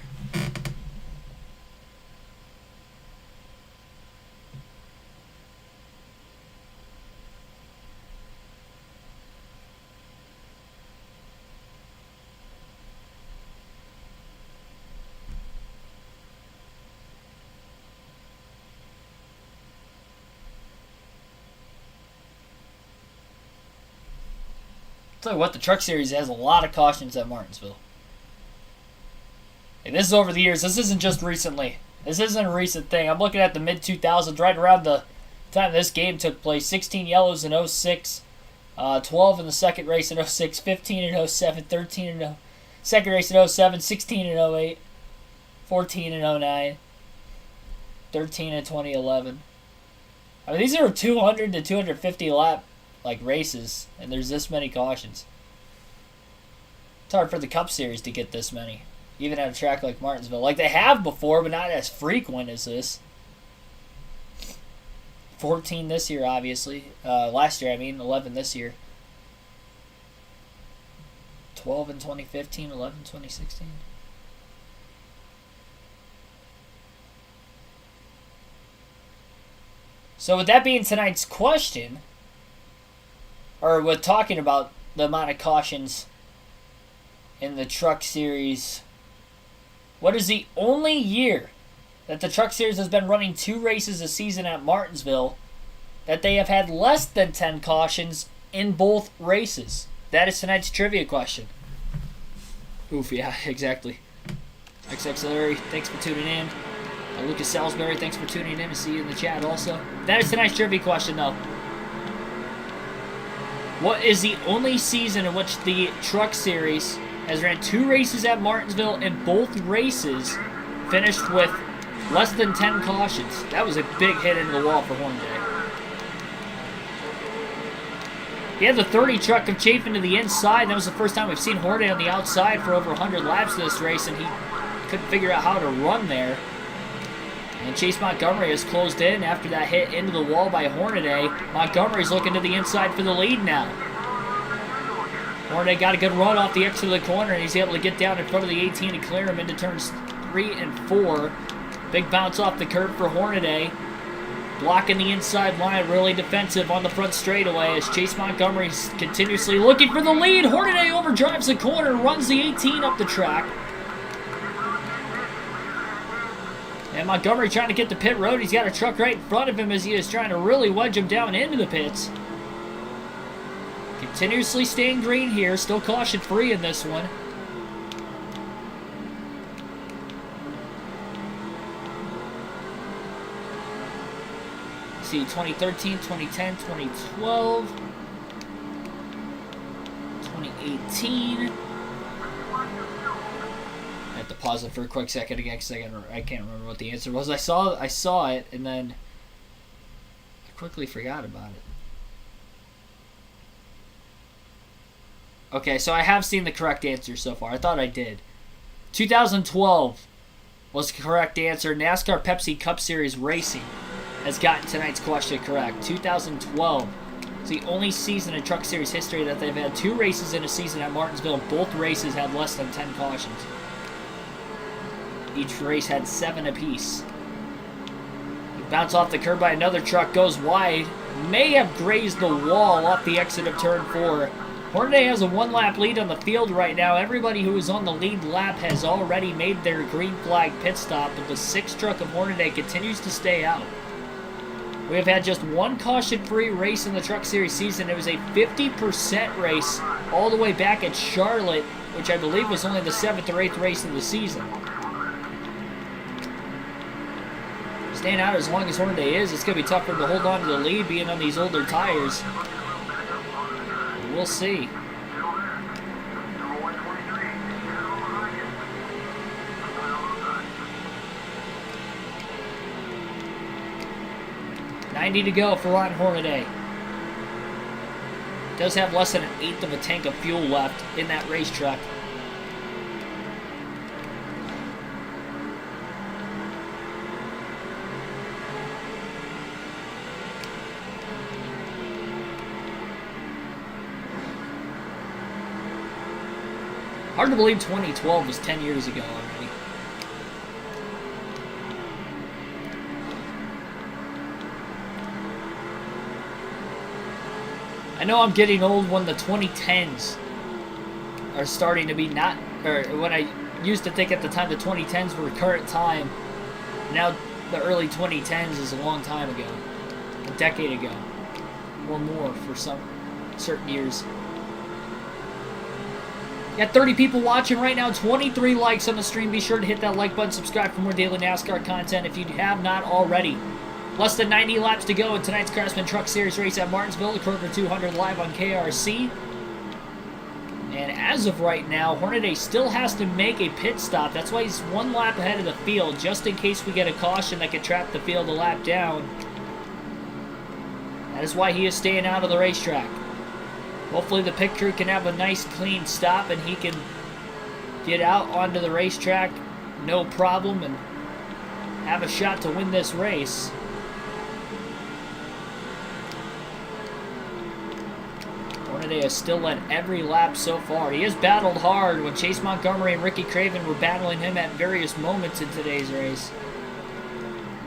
tell you what, the Truck Series has a lot of cautions at Martinsville. And this is over the years. This isn't just recently. This isn't a recent thing. I'm looking at the mid-2000s, right around the time this game took place. 16 yellows in 06, 12 in the second race in 06, 15 in 07, 13 in second race in 07, 16 in 08, 14 in 09, 13 in 2011. I mean, these are 200 to 250 lap races, and there's this many cautions. It's hard for the Cup Series to get this many, even at a track like Martinsville. Like they have before, but not as frequent as this. 14 this year, obviously. Last year, 11 this year. 12 in 2015, 11 in 2016. So with that being tonight's question, or with talking about the amount of cautions in the Truck Series, what is the only year that the Truck Series has been running 2 races a season at Martinsville that they have had less than 10 cautions in both races? That is tonight's trivia question. Oof, yeah, exactly. XX Larry, thanks for tuning in. Lucas Salisbury, thanks for tuning in and see you in the chat also. That is tonight's trivia question, though. What is the only season in which the Truck Series has ran 2 races at Martinsville and both races finished with less than 10 cautions? That was a big hit into the wall for Hornaday. He had the 30 truck of Chafin to the inside. That was the first time we've seen Hornaday on the outside for over 100 laps this race, and he couldn't figure out how to run there. And Chase Montgomery has closed in after that hit into the wall by Hornaday. Montgomery's looking to the inside for the lead now. Hornaday got a good run off the exit of the corner, and he's able to get down in front of the 18 and clear him into turns 3 and 4. Big bounce off the curb for Hornaday. Blocking the inside line, really defensive on the front straightaway as Chase Montgomery's continuously looking for the lead. Hornaday overdrives the corner, runs the 18 up the track. And Montgomery trying to get to pit road. He's got a truck right in front of him as he is trying to really wedge him down into the pits. Continuously staying green here. Still caution free in this one. See, 2013, 2010, 2012, 2018. I have to pause it for a quick second again because I can't remember what the answer was. I saw it and then I quickly forgot about it. Okay, so I have seen the correct answer so far. I thought I did. 2012 was the correct answer. NASCAR Pepsi Cup Series Racing has gotten tonight's question correct. 2012 is the only season in Truck Series history that they've had 2 races in a season at Martinsville, and both races had less than 10 cautions. Each race had 7 apiece. Bounce off the curb by another truck, goes wide, may have grazed the wall off the exit of turn 4. Hornaday has a 1-lap lead on the field right now. Everybody who is on the lead lap has already made their green flag pit stop, but the 6th truck of Hornaday continues to stay out. We have had just 1 caution-free race in the Truck Series season. It was a 50% race all the way back at Charlotte, which I believe was only the 7th or 8th race of the season. Staying out as long as Hornaday is, it's going to be tougher to hold on to the lead being on these older tires. We'll see. $90 to go for Ron Hornaday. Does have less than 1/8 of a tank of fuel left in that racetrack. Hard to believe 2012 was 10 years ago already. I know I'm getting old when the 2010s are starting to be not, or when I used to think at the time the 2010s were current time. Now the early 2010s is a long time ago, a decade ago, or more for some certain years. Got 30 people watching right now, 23 likes on the stream. Be sure to hit that like button, subscribe for more daily NASCAR content if you have not already. Less than 90 laps to go in tonight's Craftsman Truck Series race at Martinsville, the Kroger 200 live on KRC. And as of right now, Hornaday still has to make a pit stop. That's why he's one lap ahead of the field, just in case we get a caution that could trap the field a lap down. That is why he is staying out of the racetrack. Hopefully the pit crew can have a nice clean stop and he can get out onto the racetrack no problem and have a shot to win this race. Hornaday has still led every lap so far. He has battled hard when Chase Montgomery and Ricky Craven were battling him at various moments in today's race.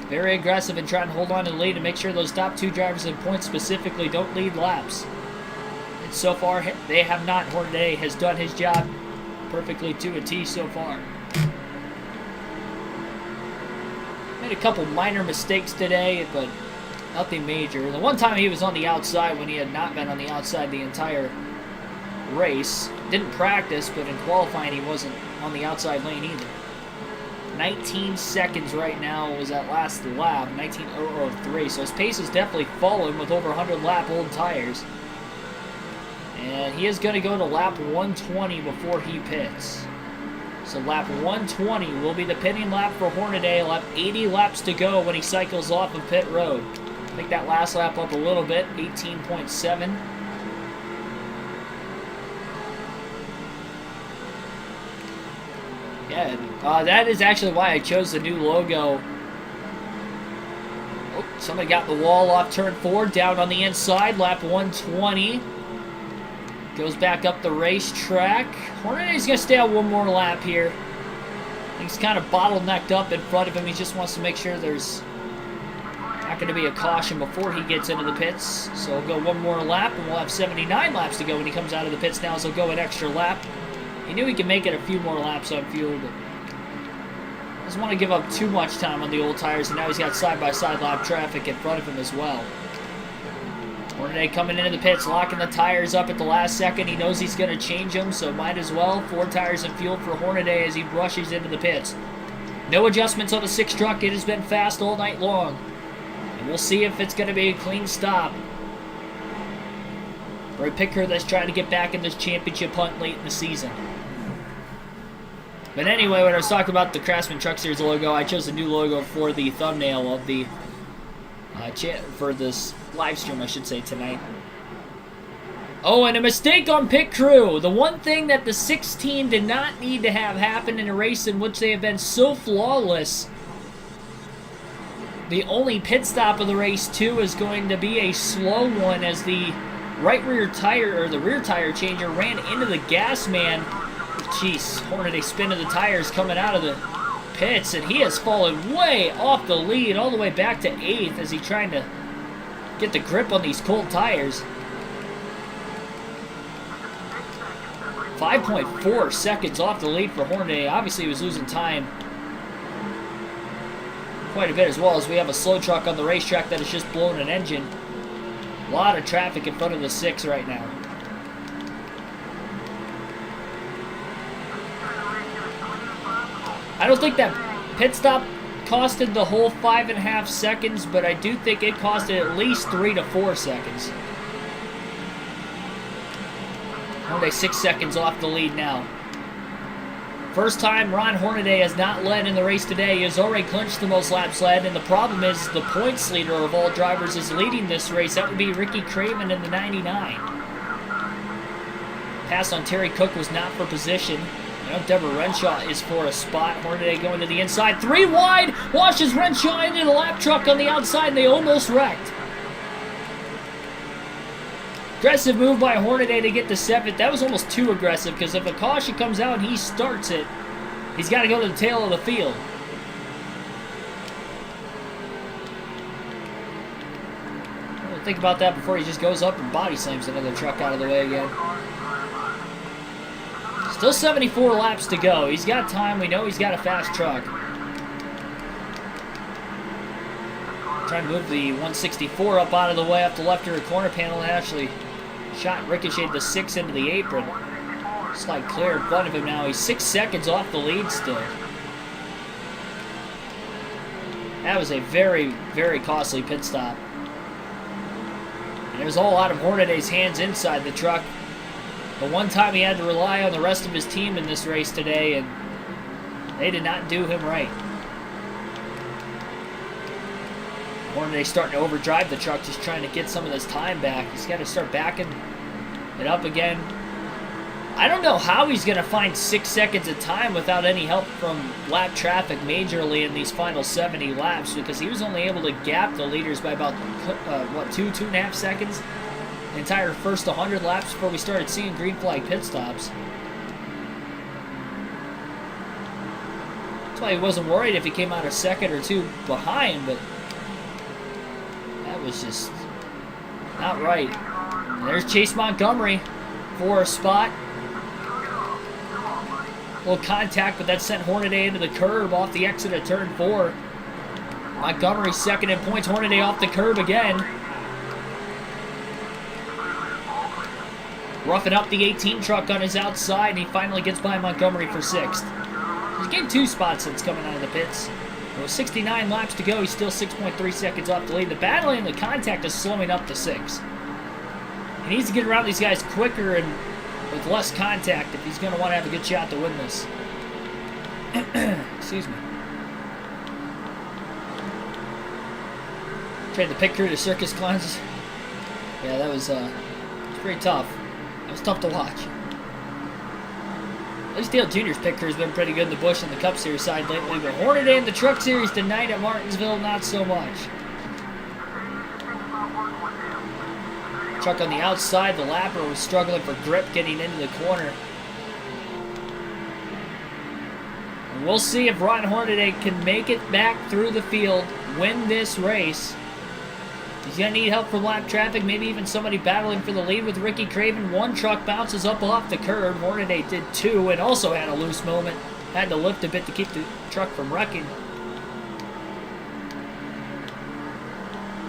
Very aggressive in trying to hold on to the lead and make sure those top two drivers in points specifically don't lead laps. And so far, they have not. Hornaday has done his job perfectly to a T so far. Made a couple minor mistakes today, but nothing major. The one time he was on the outside when he had not been on the outside the entire race. Didn't practice, but in qualifying he wasn't on the outside lane either. 19 seconds right now was that last lap, 19.003. So his pace has definitely fallen with over 100 lap old tires. And he is going to go to lap 120 before he pits. So lap 120 will be the pitting lap for Hornaday. He'll have 80 laps to go when he cycles off of pit road. Pick that last lap up a little bit, 18.7. Yeah, that is actually why I chose the new logo. Oh, somebody got the wall off turn 4, down on the inside, lap 120. Goes back up the racetrack. Hornaday's going to stay out one more lap here. He's kind of bottlenecked up in front of him. He just wants to make sure there's not going to be a caution before he gets into the pits. So he'll go one more lap, and we'll have 79 laps to go when he comes out of the pits now, so he'll go an extra lap. He knew he could make it a few more laps on fuel, but doesn't want to give up too much time on the old tires, and now he's got side-by-side lap traffic in front of him as well. Hornaday coming into the pits, locking the tires up at the last second. He knows he's going to change them, so might as well. 4 tires and fuel for Hornaday as he rushes into the pits. No adjustments on the 6 truck. It has been fast all night long. And we'll see if it's going to be a clean stop for a pit crew that's trying to get back in this championship hunt late in the season. But anyway, when I was talking about the Craftsman Truck Series logo, I chose a new logo for the thumbnail of the for this live stream, I should say, tonight. Oh, and a mistake on pit crew. The one thing that the 16 did not need to have happen in a race in which they have been so flawless. The only pit stop of the race, too, is going to be a slow one as the right rear tire, or the rear tire changer, ran into the gas man. Jeez, Hornaday spinning the tires coming out of the pits, and he has fallen way off the lead, all the way back to 8th as he's trying to get the grip on these cold tires. 5.4 seconds off the lead for Hornaday. Obviously, he was losing time quite a bit, as well as we have a slow truck on the racetrack that has just blown an engine. A lot of traffic in front of the 6 right now. I don't think that pit stop costed the whole 5.5 seconds, but I do think it costed at least 3 to 4 seconds. Hornaday 6 seconds off the lead now. First time Ron Hornaday has not led in the race today. He has already clinched the most laps led, and the problem is the points leader of all drivers is leading this race. That would be Ricky Craven in the 99. Pass on Terry Cook was not for position. Deborah Renshaw is for a spot. Hornaday going to the inside. 3 wide. Washes Renshaw into the lap truck on the outside, and they almost wrecked. Aggressive move by Hornaday to get to 7th. That was almost too aggressive, because if a caution comes out and he starts it, he's got to go to the tail of the field. Think about that before he just goes up and body slams another truck out of the way again. Still 74 laps to go. He's got time. We know he's got a fast truck. Trying to move the 164 up out of the way up the left rear corner panel and actually ricocheted the 6 into the apron. Slide clear in front of him now. He's 6 seconds off the lead still. That was a very, very costly pit stop. And it was all out of Hornaday's hands inside the truck. The one time he had to rely on the rest of his team in this race today, and they did not do him right. Hornaday starting to overdrive the truck, just trying to get some of this time back. He's got to start backing it up again. I don't know how he's going to find 6 seconds of time without any help from lap traffic majorly in these final 70 laps, because he was only able to gap the leaders by about, two and a half seconds? The entire first 100 laps before we started seeing green flag pit stops. That's why he wasn't worried if he came out a second or two behind, but that was just not right. And there's Chase Montgomery for a spot. A little contact, but that sent Hornaday into the curb off the exit of turn 4. Montgomery second in points. Hornaday off the curb again. Roughing up the 18 truck on his outside, and he finally gets by Montgomery for 6th. He's gained 2 spots since coming out of the pits. With 69 laps to go, he's still 6.3 seconds off the lead. The battle and the contact is slowing up to 6. He needs to get around these guys quicker and with less contact if he's going to want to have a good shot to win this. Excuse me. Trade the pit crew to circus clowns. Yeah, that was pretty tough. It was tough to watch. At least Dale Jr.'s pit crew has been pretty good in the Busch and the Cup Series side lately, but Hornaday in the Truck Series tonight at Martinsville, not so much. Truck on the outside, the lapper was struggling for grip getting into the corner. And we'll see if Ron Hornaday can make it back through the field, win this race. He's going to need help from lap traffic, maybe even somebody battling for the lead with Ricky Craven. One truck bounces up off the curb. Hornaday did 2 and also had a loose moment. Had to lift a bit to keep the truck from wrecking.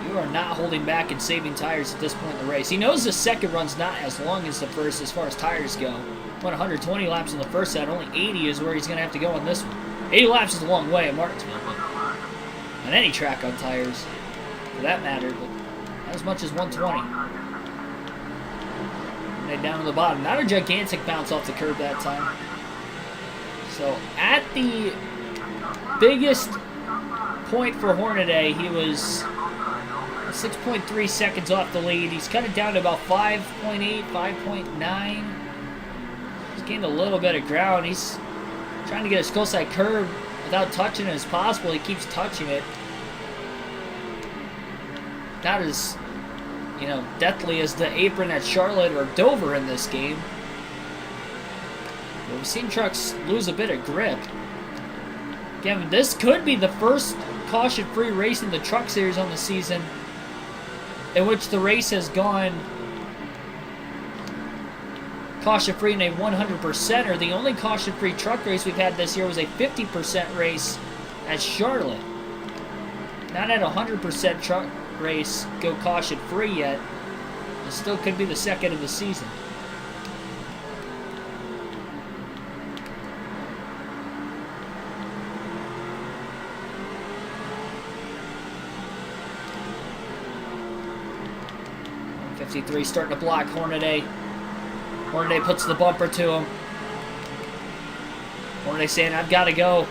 You are not holding back and saving tires at this point in the race. He knows the second run's not as long as the first as far as tires go. Went 120 laps in the first set. Only 80 is where he's going to have to go on this one. 80 laps is a long way at Martinsville, but on any track on tires, for that matter, but not as much as 120. And then down to the bottom. Not a gigantic bounce off the curb that time. So at the biggest point for Hornaday, he was 6.3 seconds off the lead. He's cut it down to about 5.8, 5.9. He's gained a little bit of ground. He's trying to get as close to that curb without touching it as possible. He keeps touching it. Not as, deathly as the apron at Charlotte or Dover in this game. But we've seen trucks lose a bit of grip. Again, this could be the first caution-free race in the Truck Series on the season in which the race has gone caution-free in a 100%er. The only caution-free truck race we've had this year was a 50% race at Charlotte. Not at a 100% truck race go caution-free yet. It still could be the second of the season. .53 starting to block Hornaday. Hornaday puts the bumper to him. Hornaday saying, I've got to go.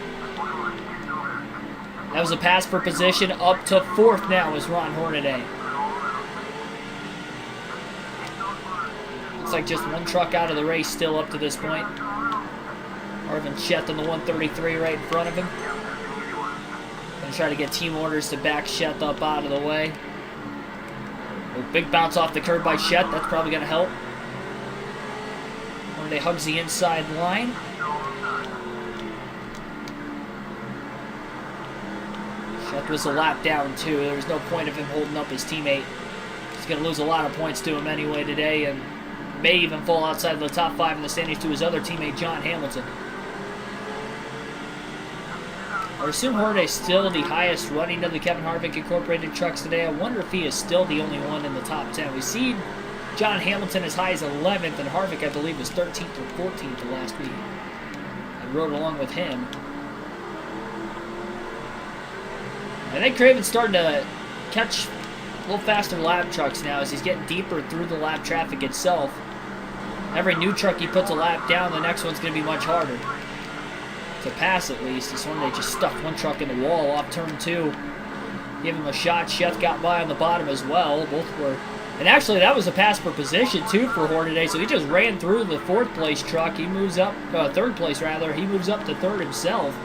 That was a pass for position. Up to 4th now is Ron Hornaday. Looks like just one truck out of the race still up to this point. Marvin Sheth in the 133 right in front of him. Gonna try to get team orders to back Sheth up out of the way. A big bounce off the curb by Sheth. That's probably going to help. Hornaday hugs the inside line. Sheth was a lap down, too. There was no point of him holding up his teammate. He's going to lose a lot of points to him anyway today, and may even fall outside of the top 5 in the standings to his other teammate, John Hamilton. I assume Horday's still the highest running of the Kevin Harvick Incorporated trucks today. I wonder if he is still the only one in the top 10. We've seen John Hamilton as high as 11th, and Harvick, I believe, was 13th or 14th the last week. I rode along with him. I think Craven's starting to catch a little faster lap trucks now as he's getting deeper through the lap traffic itself. Every new truck he puts a lap down, the next one's going to be much harder to pass, at least. This one, they just stuffed one truck in the wall off turn 2. Give him a shot. Sheth got by on the bottom as well. Both were... And actually, that was a pass for position, too, for Hornaday. So he just ran through the 4th place truck. He moves up... 3rd place, rather. He moves up to 3rd himself.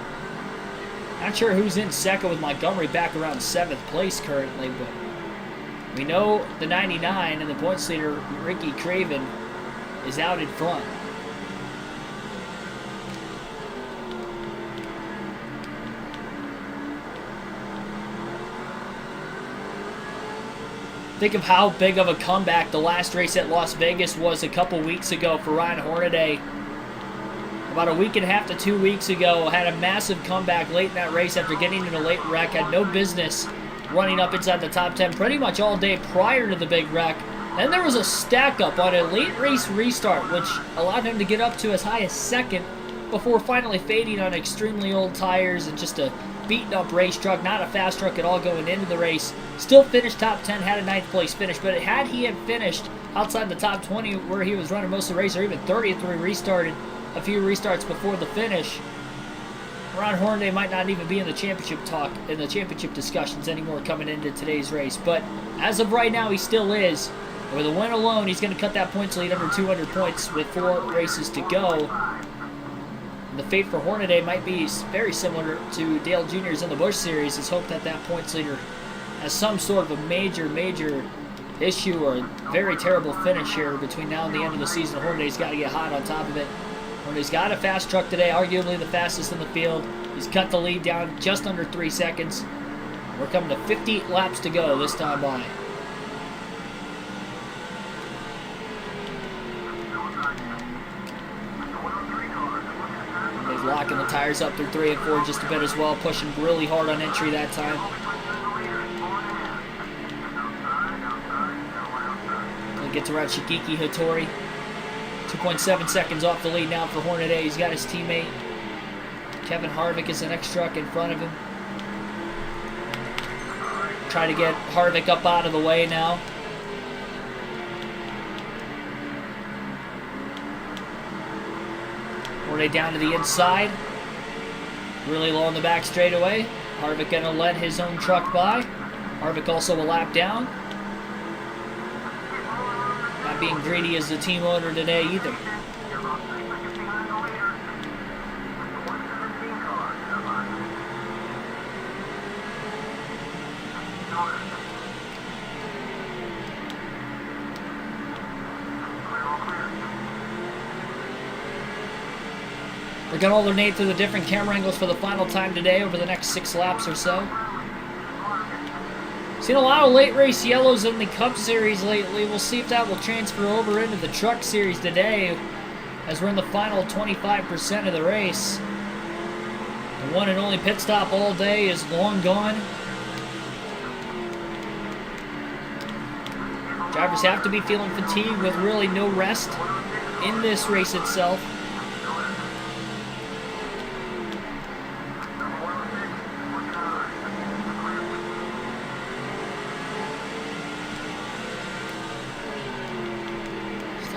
Not sure who's in 2nd with Montgomery back around 7th place currently, but... We know the 99 and the points leader, Ricky Craven, is out in front. Think of how big of a comeback the last race at Las Vegas was a couple weeks ago for Ryan Hornaday. About a week and a half to 2 weeks ago, had a massive comeback late in that race after getting in a late wreck. Had no business running up inside the top 10 pretty much all day prior to the big wreck. Then there was a stack up on a late race restart, which allowed him to get up to as high as 2nd before finally fading on extremely old tires and just a beaten up race truck, not a fast truck at all going into the race. Still finished top 10, had a 9th place finish, but had he had finished outside the top 20 where he was running most of the race, or even 30th where he restarted a few restarts before the finish, Ron Hornaday might not even be in the championship talk, in the championship discussions anymore coming into today's race. But as of right now, he still is. With a win alone, he's going to cut that points lead under 200 points with 4 races to go. And the fate for Hornaday might be very similar to Dale Jr.'s in the Busch Series. It's hoped that that points leader has some sort of a major issue or a very terrible finish here between now and the end of the season. Hornaday's got to get hot on top of it. Hornaday's got a fast truck today, arguably the fastest in the field. He's cut the lead down just under 3 seconds. We're coming to 50 laps to go this time by. He's locking the tires up through 3 and 4 just a bit as well, pushing really hard on entry that time. He gets around Shigeki Hattori. 2.7 seconds off the lead now for Hornaday. He's got his teammate Kevin Harvick is the next truck in front of him. Try to get Harvick up out of the way now. Hornaday down to the inside. Really low on the back straightaway. Harvick going to let his own truck by. Harvick also a lap down. Not being greedy as the team owner today either. They're going to alternate through the different camera angles for the final time today over the next 6 laps or so. Seen a lot of late race yellows in the Cup Series lately. We'll see if that will transfer over into the Truck Series today as we're in the final 25% of the race. The one and only pit stop all day is long gone. Drivers have to be feeling fatigued with really no rest in this race itself.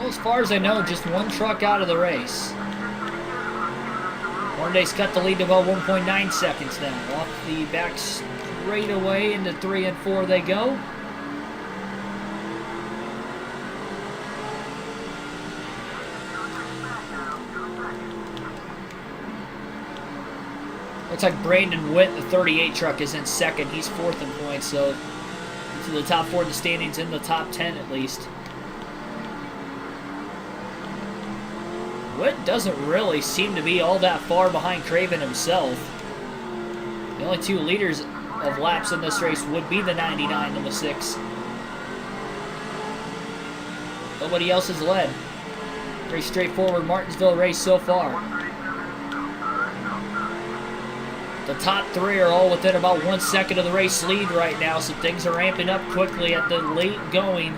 As far as I know, just one truck out of the race. Hornaday's cut the lead to about 1.9 seconds now. Off the back straightaway into 3 and 4 they go. Looks like Brandon Witt, the 38 truck, is in second. He's 4th in points, so into the top 4 of the standings, in the top 10 at least. Witt doesn't really seem to be all that far behind Craven himself. The only 2 leaders of laps in this race would be the 99 and the 6. Nobody else has led. Very straightforward Martinsville race so far. The top 3 are all within about 1 second of the race lead right now, so things are ramping up quickly at the late going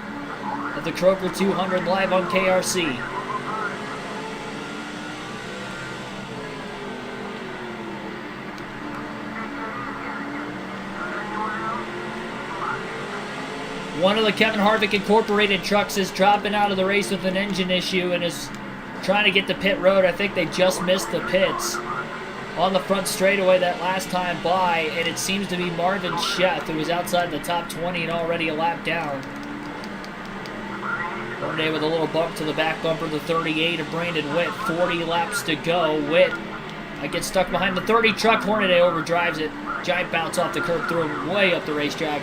of the Kroger 200 live on KRC. One of the Kevin Harvick Incorporated trucks is dropping out of the race with an engine issue and is trying to get to pit road. I think they just missed the pits on the front straightaway that last time by, and it seems to be Marvin Sheth, who was outside the top 20 and already a lap down. Hornaday with a little bump to the back bumper, the 38 of Brandon Witt. 40 laps to go. Witt gets stuck behind the 30 truck. Hornaday overdrives it. Giant bounce off the curb, threw him way up the racetrack.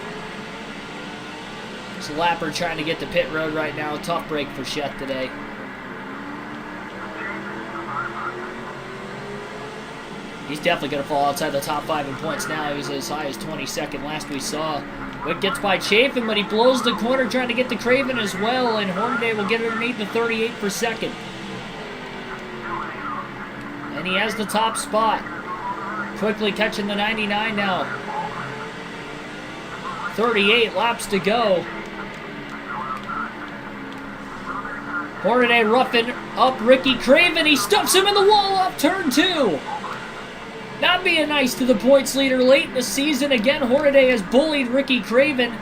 It's a lapper trying to get to pit road right now. Tough break for Sheth today. He's definitely going to fall outside the top 5 in points now. He was as high as 22nd last we saw. Witt gets by Chafin, but he blows the corner trying to get to Craven as well, and Hornaday will get underneath the 38 for second. And he has the top spot. Quickly catching the 99 now. 38 laps to go. Hornaday roughing up Ricky Craven. He stuffs him in the wall off turn 2. Not being nice to the points leader late in the season. Again, Hornaday has bullied Ricky Craven.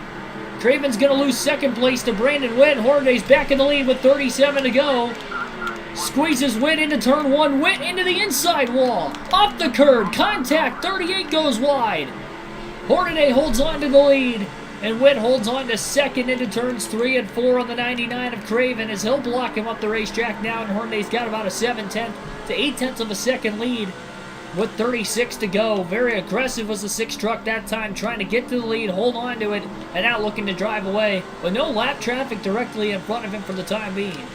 Craven's going to lose second place to Brandon Witt. Hornaday's back in the lead with 37 to go. Squeezes Witt into turn 1. Witt into the inside wall. Off the curb. Contact. 38 goes wide. Hornaday holds on to the lead. And Witt holds on to second into turns 3 and 4 on the 99 of Craven as he'll block him up the racetrack now. And Hornaday's got about a 7/10 to 8/10 of a second lead with 36 to go. Very aggressive was the 6 truck that time, trying to get to the lead, hold on to it, and now looking to drive away with no lap traffic directly in front of him for the time being.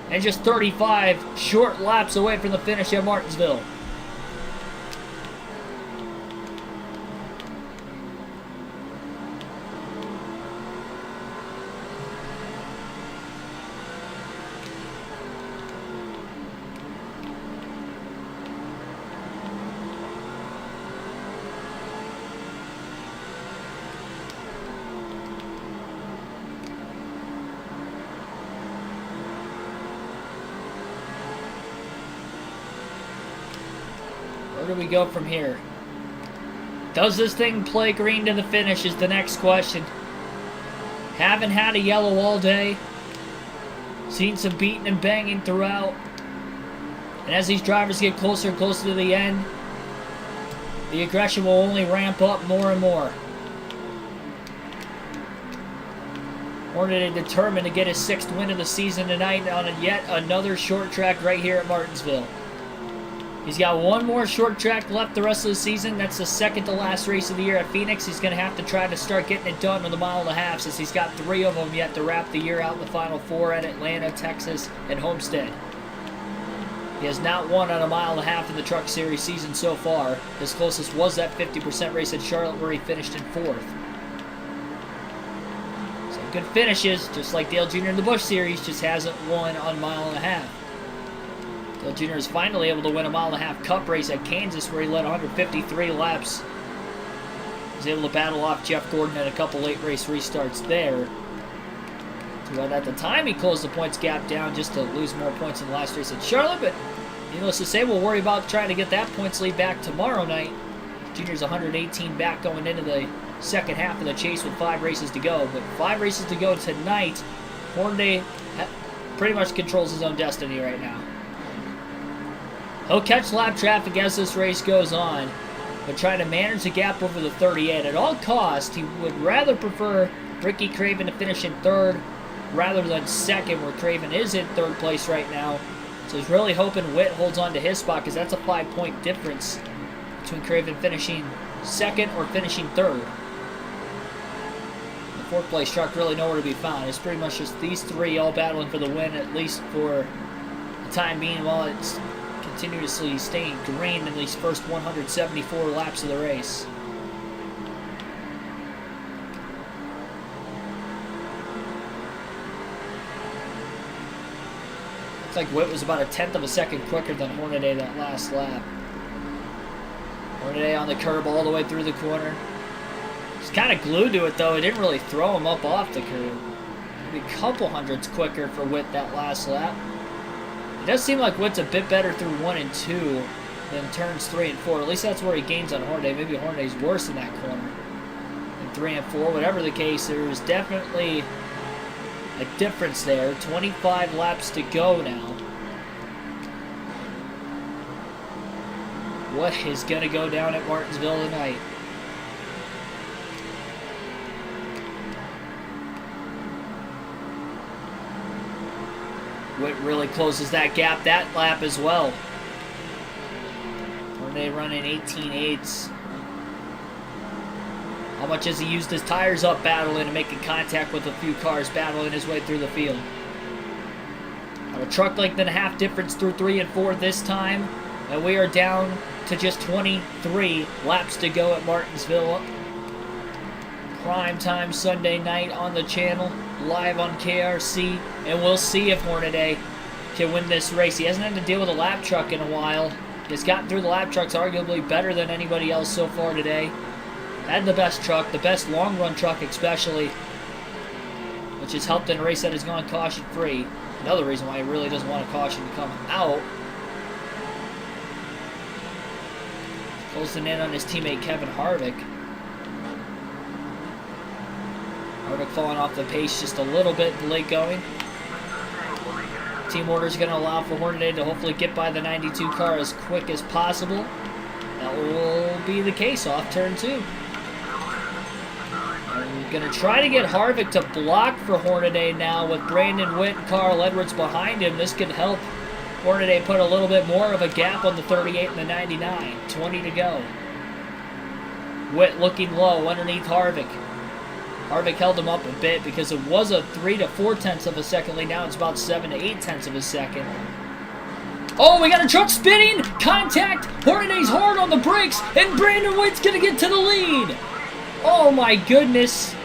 And just 35 short laps away from the finish at Martinsville. Where do we go from here? Does this thing play green to the finish is the next question. Haven't had a yellow all day. Seen some beating and banging throughout. And as these drivers get closer and closer to the end, the aggression will only ramp up more and more. Hornaday determined to get his 6th win of the season tonight on yet another short track right here at Martinsville. He's got one more short track left the rest of the season. That's the second to last race of the year at Phoenix. He's going to have to try to start getting it done with a 1.5 miles since he's got 3 of them yet to wrap the year out in the final 4 at Atlanta, Texas, and Homestead. He has not won on a 1.5 miles in the Truck Series season so far. His closest was that 50% race at Charlotte where he finished in 4th. So good finishes, just like Dale Jr. in the Busch Series, just hasn't won on 1.5 miles. Dale Jr. is finally able to win a 1.5 mile Cup race at Kansas where he led 153 laps. He was able to battle off Jeff Gordon at a couple late race restarts there. But at the time he closed the points gap down just to lose more points in the last race at Charlotte. But needless to say, we'll worry about trying to get that points lead back tomorrow night. Junior's 118 back going into the second half of the chase with 5 races to go. But 5 races to go tonight. Hornaday pretty much controls his own destiny right now. He'll catch lap traffic as this race goes on, but try to manage the gap over the 38. At all costs, he would rather prefer Ricky Craven to finish in 3rd rather than 2nd, where Craven is in 3rd place right now. So he's really hoping Witt holds on to his spot because that's a 5-point difference between Craven finishing 2nd or finishing 3rd. The 4th place truck really nowhere to be found. It's pretty much just these 3 all battling for the win, at least for the time being, while it's continuously staying green in these first 174 laps of the race. Looks like Witt was about a 1/10 of a second quicker than Hornaday that last lap. Hornaday on the curb all the way through the corner. He's kind of glued to it, though. It didn't really throw him up off the curb. Maybe a couple hundredths quicker for Witt that last lap. It does seem like Witt's a bit better through 1 and 2 than turns 3 and 4. At least that's where he gains on Hornaday. Maybe Hornaday's worse in that corner. In 3 and 4, whatever the case, there's definitely a difference there. 25 laps to go now. What is going to go down at Martinsville tonight? Witt really closes that gap that lap as well. Hornaday running 18.8. How much has he used his tires up battling and making contact with a few cars, battling his way through the field? Got a truck length and a half difference through 3 and 4 this time. And we are down to just 23 laps to go at Martinsville. Prime time Sunday night on the channel, live on KRC. And we'll see if Hornaday can win this race. He hasn't had to deal with a lap truck in a while. He's gotten through the lap trucks arguably better than anybody else so far today. Had the best truck, the best long-run truck especially, which has helped in a race that has gone caution-free. Another reason why he really doesn't want a caution to come out. Closing in on his teammate Kevin Harvick. Harvick falling off the pace just a little bit late going. Team order is going to allow for Hornaday to hopefully get by the 92 car as quick as possible. That will be the case off turn 2. I'm going to try to get Harvick to block for Hornaday now with Brandon Witt and Carl Edwards behind him. This could help Hornaday put a little bit more of a gap on the 38 and the 99. 20 to go. Witt looking low underneath Harvick. Harvick held him up a bit because it was a 3 to 4 tenths of a second lead. Now it's about 7 to 8 tenths of a second. Oh, we got a truck spinning! Contact! Hornaday's hard on the brakes, and Brandon Witt's gonna get to the lead! Oh my goodness.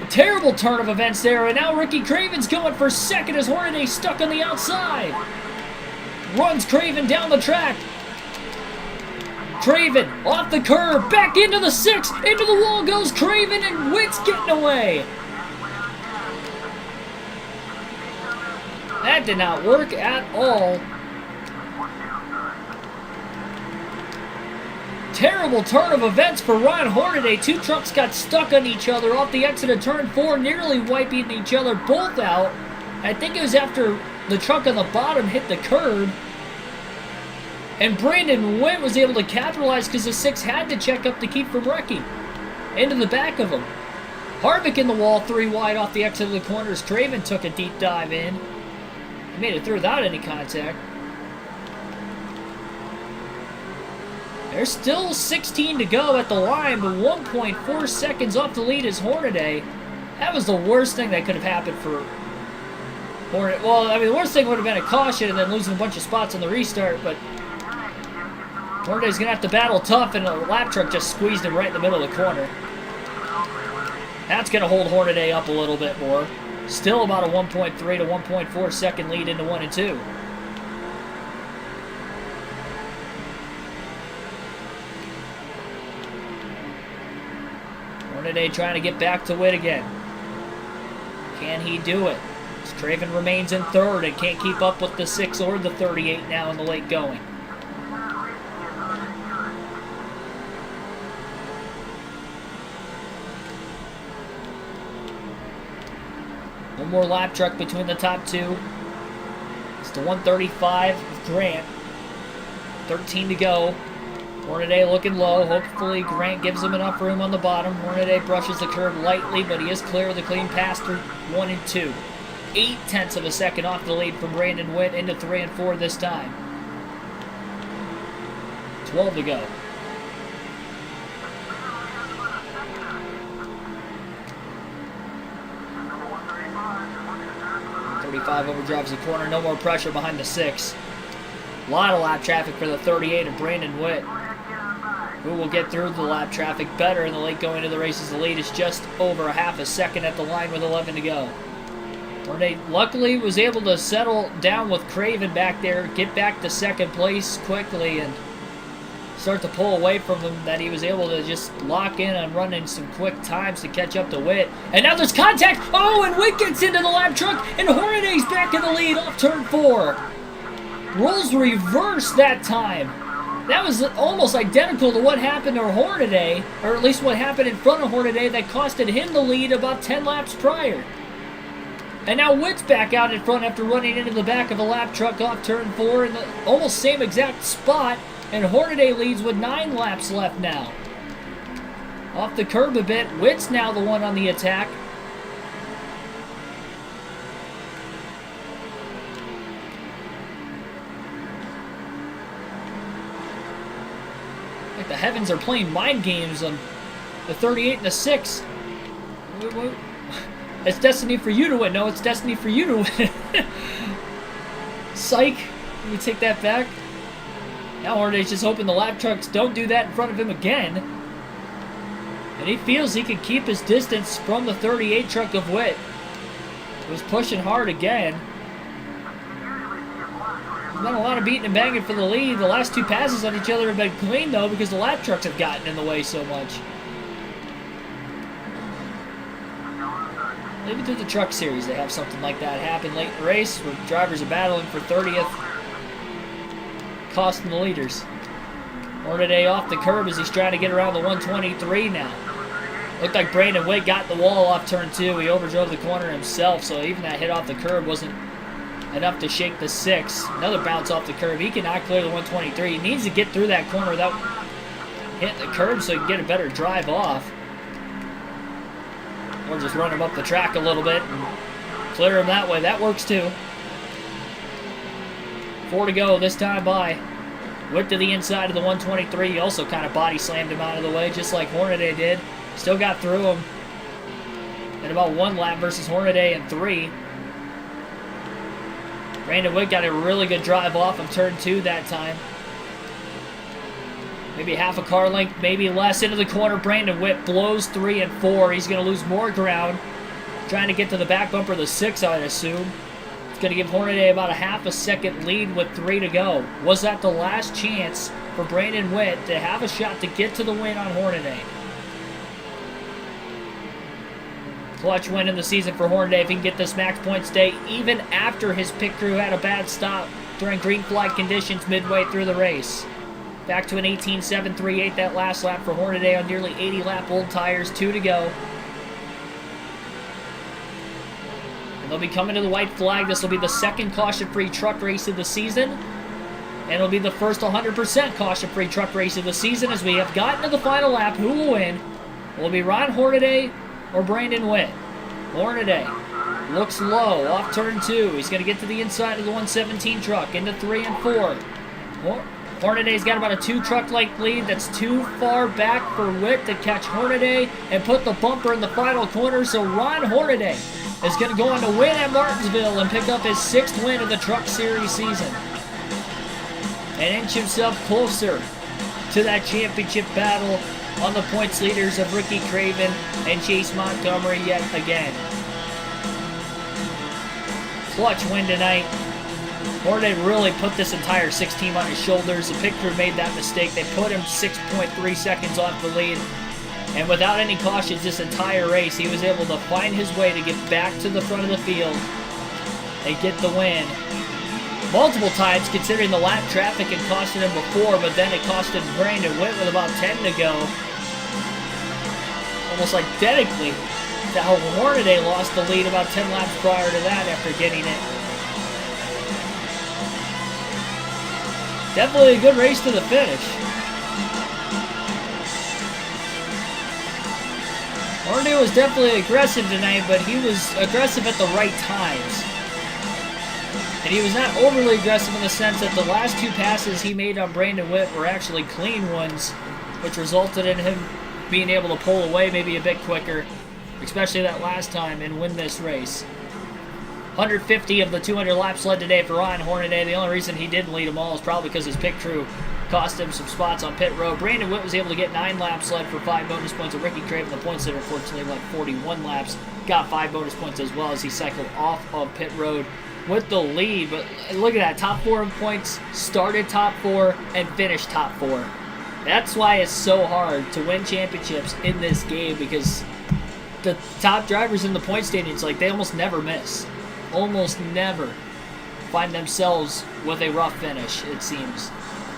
A terrible turn of events there, and now Ricky Craven's going for second as Hornaday's stuck on the outside. Runs Craven down the track. Craven off the curb, back into the 6, into the wall goes Craven, and Witt's getting away. That did not work at all. Terrible turn of events for Ryan Hornaday. Two trucks got stuck on each other off the exit of turn 4, nearly wiping each other both out. I think it was after the truck on the bottom hit the curb. And Brandon Witt was able to capitalize because the 6 had to check up to keep from wrecking into the back of him. Harvick in the wall, 3 wide off the exit of the corners. Craven took a deep dive in. He made it through without any contact. There's still 16 to go at the line, but 1.4 seconds off the lead is Hornaday. That was the worst thing that could have happened for Hornaday. Well, I mean, the worst thing would have been a caution and then losing a bunch of spots on the restart, but Hornaday's going to have to battle tough, and a lap truck just squeezed him right in the middle of the corner. That's going to hold Hornaday up a little bit more. Still about a 1.3 to 1.4 second lead into 1 and 2. Hornaday trying to get back to Witt again. Can he do it? As Craven remains in third and can't keep up with the 6 or the 38 now in the late going. One more lap truck between the top 2. It's the 135 of Grant. 13 to go. Hornaday looking low. Hopefully Grant gives him enough room on the bottom. Hornaday brushes the curb lightly, but he is clear of the clean pass through 1 and 2. 8 tenths of a second off the lead from Brandon Witt into 3 and 4 this time. 12 to go. 35 overdrives the corner. No more pressure behind the 6. A lot of lap traffic for the 38 of Brandon Witt, who will get through the lap traffic better in the late going of the races. The lead is just over a half a second at the line with 11 to go. Hornaday luckily was able to settle down with Craven back there, get back to second place quickly, and start to pull away from him, that he was able to just lock in on running some quick times to catch up to Witt. And now there's contact. Oh, and Witt gets into the lap truck, and Hornaday's back in the lead off turn 4. Roles reversed that time. That was almost identical to what happened to Hornaday, or at least what happened in front of Hornaday that costed him the lead about 10 laps prior. And now Witt's back out in front after running into the back of a lap truck off turn 4 in the almost same exact spot, and Hornaday leads with 9 laps left now. Off the curb a bit, Witt's now the one on the attack. Like the heavens are playing mind games on the 38 and the 6. It's destiny for you to win. No, it's destiny for you to win. Psych. Let me take that back. Now Hornaday's just hoping the lap trucks don't do that in front of him again. And he feels he can keep his distance from the 38 truck of Witt. He was pushing hard again. There's been a lot of beating and banging for the lead. The last 2 passes on each other have been clean, though, because the lap trucks have gotten in the way so much. Maybe through the truck series they have something like that happen late in the race where drivers are battling for 30th, costing the leaders. Hornaday off the curb as he's trying to get around the 123 now. Looked like Brandon Witt got the wall off turn 2. He overdrove the corner himself, so even that hit off the curb wasn't enough to shake the 6. Another bounce off the curb. He cannot clear the 123. He needs to get through that corner without hitting the curb so he can get a better drive off. Or just run him up the track a little bit and clear him that way. That works too. 4 to go this time by. Witt to the inside of the 123. He also kind of body slammed him out of the way, just like Hornaday did. Still got through him in about 1 lap versus Hornaday in 3. Brandon Witt got a really good drive off of turn 2 that time. Maybe half a car length, maybe less. Into the corner, Brandon Witt blows 3 and 4. He's going to lose more ground. Trying to get to the back bumper of the 6, I'd assume. It's going to give Hornaday about a half a second lead with 3 to go. Was that the last chance for Brandon Witt to have a shot to get to the win on Hornaday? Clutch win in the season for Hornaday if he can get this max points day, even after his pit crew had a bad stop during green flag conditions midway through the race. Back to an 18.738 that last lap for Hornaday on nearly 80 lap old tires, 2 to go. And they'll be coming to the white flag. This will be the second caution-free truck race of the season. And it'll be the first 100% caution-free truck race of the season as we have gotten to the final lap. Who will win? Will it be Ron Hornaday or Brandon Witt? Hornaday looks low off turn 2. He's going to get to the inside of the 117 truck into 3 and 4. Hornaday's got about a 2 truck length lead. That's too far back for Witt to catch Hornaday and put the bumper in the final corner. So Ron Hornaday is going to go on to win at Martinsville and pick up his 6th win of the Truck Series season. And inch himself closer to that championship battle on the points leaders of Ricky Craven and Chase Montgomery yet again. Clutch win tonight. Hornaday really put this entire 6 team on his shoulders. The pit crew made that mistake. They put him 6.3 seconds off the lead. And without any cautions this entire race, he was able to find his way to get back to the front of the field and get the win. Multiple times, considering the lap traffic had costed him before, but then it costed Brandon Witt with about 10 to go. Almost identically to how Hornaday lost the lead about 10 laps prior to that after getting it. Definitely a good race to the finish. Hornaday was definitely aggressive tonight, but he was aggressive at the right times. And he was not overly aggressive in the sense that the last 2 passes he made on Brandon Witt were actually clean ones, which resulted in him being able to pull away maybe a bit quicker, especially that last time, and win this race. 150 of the 200 laps led today for Ron Hornaday. The only reason he didn't lead them all is probably because his pit crew cost him some spots on pit road. Brandon Witt was able to get 9 laps led for 5 bonus points. And Ricky Craven, the points that unfortunately led 41 laps, got 5 bonus points as well as he cycled off of pit road with the lead. But look at that, top 4 in points, started top 4, and finished top 4. That's why it's so hard to win championships in this game, because the top drivers in the point standings, like, they almost never miss. Almost never find themselves with a rough finish, it seems.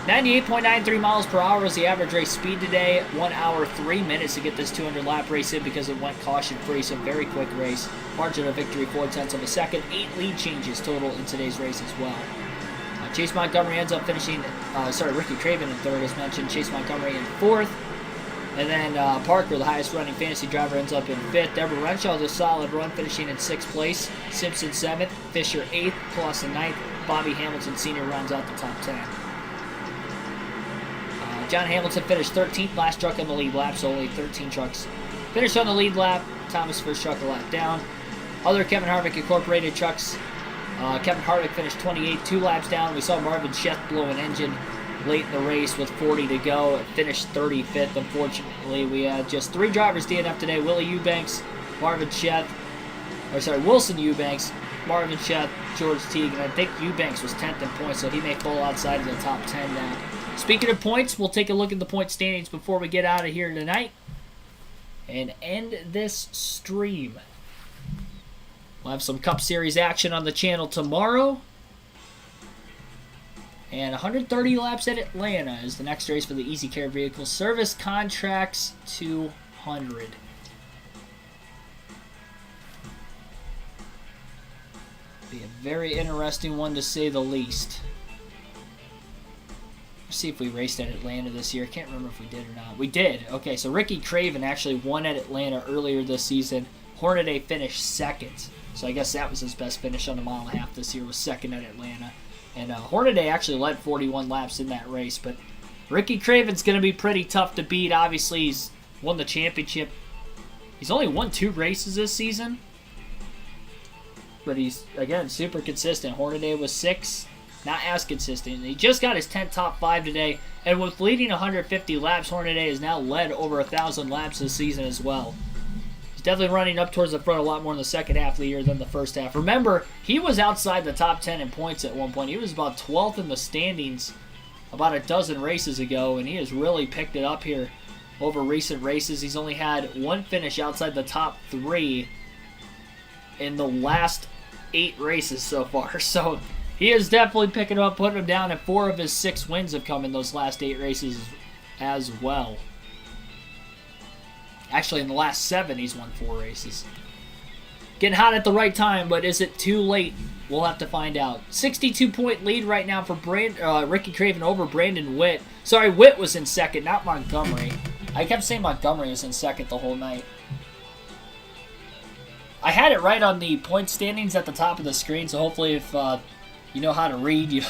98.93 miles per hour was the average race speed today. 1 hour, 3 minutes to get this 200 lap race in because it went caution free, so very quick race. Margin of victory, 0.4 of a second. 8 lead changes total in today's race as well. Chase Montgomery ends up finishing, Ricky Craven in third, as mentioned. Chase Montgomery in fourth. And then Parker, the highest running fantasy driver, ends up in fifth. Deborah Renshaw, a solid run, finishing in sixth place. Simpson seventh. Fisher eighth, plus a ninth. Bobby Hamilton Sr. rounds out the top 10. John Hamilton finished 13th, last truck on the lead lap, so only 13 trucks finished on the lead lap. Thomas first truck a lap down. Other Kevin Harvick Incorporated trucks. Kevin Harvick finished 28th, 2 laps down. We saw Marvin Sheth blow an engine late in the race with 40 to go. Finished 35th. Unfortunately, we had just 3 drivers DNF today. Willie Eubanks, Wilson Eubanks, Marvin Sheth, George Teague, and I think Eubanks was 10th in points, so he may fall outside of the top 10 now. Speaking of points, we'll take a look at the point standings before we get out of here tonight and end this stream. We'll have some Cup Series action on the channel tomorrow. And 130 laps at Atlanta is the next race for the Easy Care Vehicle Service Contracts 200. Be a very interesting one to say the least. Let's see if we raced at Atlanta this year. I can't remember if we did or not. We did. Okay, so Ricky Craven actually won at Atlanta earlier this season. Hornaday finished second. So I guess that was his best finish on the mile and a half this year, was second at Atlanta. And Hornaday actually led 41 laps in that race. But Ricky Craven's going to be pretty tough to beat. Obviously, he's won the championship. He's only won 2 races this season. But he's, again, super consistent. Hornaday was 6. Not as consistent. He just got his 10th top 5 today. And with leading 150 laps, Hornaday has now led over 1,000 laps this season as well. He's definitely running up towards the front a lot more in the second half of the year than the first half. Remember, he was outside the top 10 in points at one point. He was about 12th in the standings about a dozen races ago, and he has really picked it up here over recent races. He's only had 1 finish outside the top 3 in the last 8 races so far. So he is definitely picking him up, putting him down, and 4 of his 6 wins have come in those last 8 races as well. Actually, in the last 7, he's won 4 races. Getting hot at the right time, but is it too late? We'll have to find out. 62-point lead right now for Ricky Craven over Brandon Witt. Sorry, Witt was in second, not Montgomery. I kept saying Montgomery was in second the whole night. I had it right on the point standings at the top of the screen, so hopefully if you know how to read,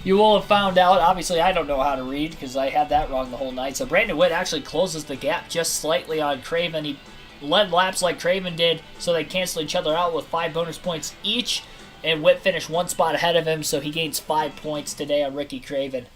you will have found out. Obviously, I don't know how to read because I had that wrong the whole night. So Brandon Witt actually closes the gap just slightly on Craven. He led laps like Craven did, so they cancel each other out with 5 bonus points each. And Witt finished 1 spot ahead of him, so he gains 5 points today on Ricky Craven.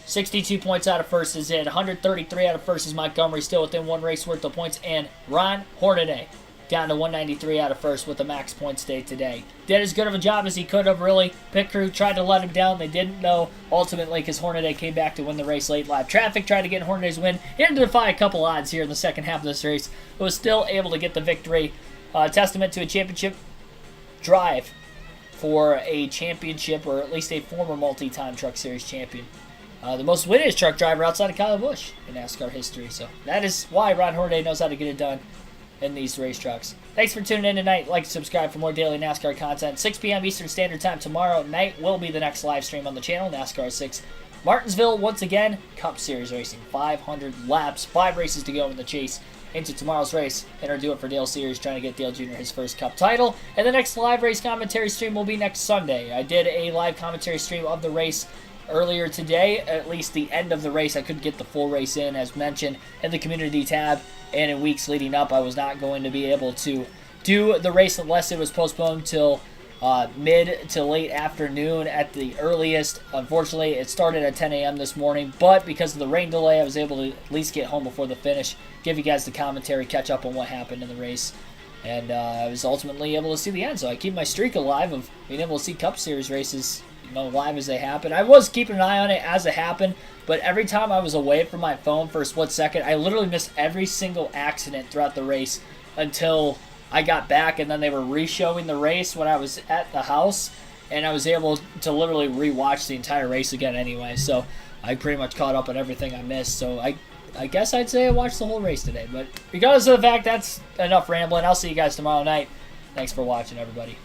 62 points out of first is it. 133 out of first is Montgomery, still within 1 race worth of points. And Ron Hornaday down to 193 out of first with a max points day today. Did as good of a job as he could have, really. Pit crew tried to let him down. They didn't know, ultimately, because Hornaday came back to win the race late. Live traffic tried to get Hornaday's win. He had to defy a couple odds here in the second half of this race, but was still able to get the victory. Testament to a championship drive for a championship, or at least a former multi-time Truck Series champion. The most winningest truck driver outside of Kyle Busch in NASCAR history. So that is why Ron Hornaday knows how to get it done in these race trucks. Thanks for tuning in tonight. Like and subscribe for more daily NASCAR content. 6 p.m. Eastern Standard Time tomorrow night will be the next live stream on the channel. NASCAR 6 Martinsville, once again, Cup Series racing. 500 laps, 5 races to go in the chase into tomorrow's race. And our Do It for Dale series, trying to get Dale Jr. his first Cup title. And the next live race commentary stream will be next Sunday. I did a live commentary stream of the race earlier today, at least the end of the race. I couldn't get the full race in, as mentioned, in the community tab, and in weeks leading up, I was not going to be able to do the race unless it was postponed till mid to late afternoon at the earliest. Unfortunately, it started at 10 a.m. this morning, but because of the rain delay, I was able to at least get home before the finish, give you guys the commentary, catch up on what happened in the race, and I was ultimately able to see the end. So I keep my streak alive of being able to see Cup Series races, live as they happen. I was keeping an eye on it as it happened, but every time I was away from my phone for a split second, I literally missed every single accident throughout the race until I got back, and then they were re-showing the race when I was at the house, and I was able to literally re-watch the entire race again anyway. So I pretty much caught up on everything I missed. So I guess I'd say I watched the whole race today. But regardless of the fact, that's enough rambling. I'll see you guys tomorrow night. Thanks for watching, everybody.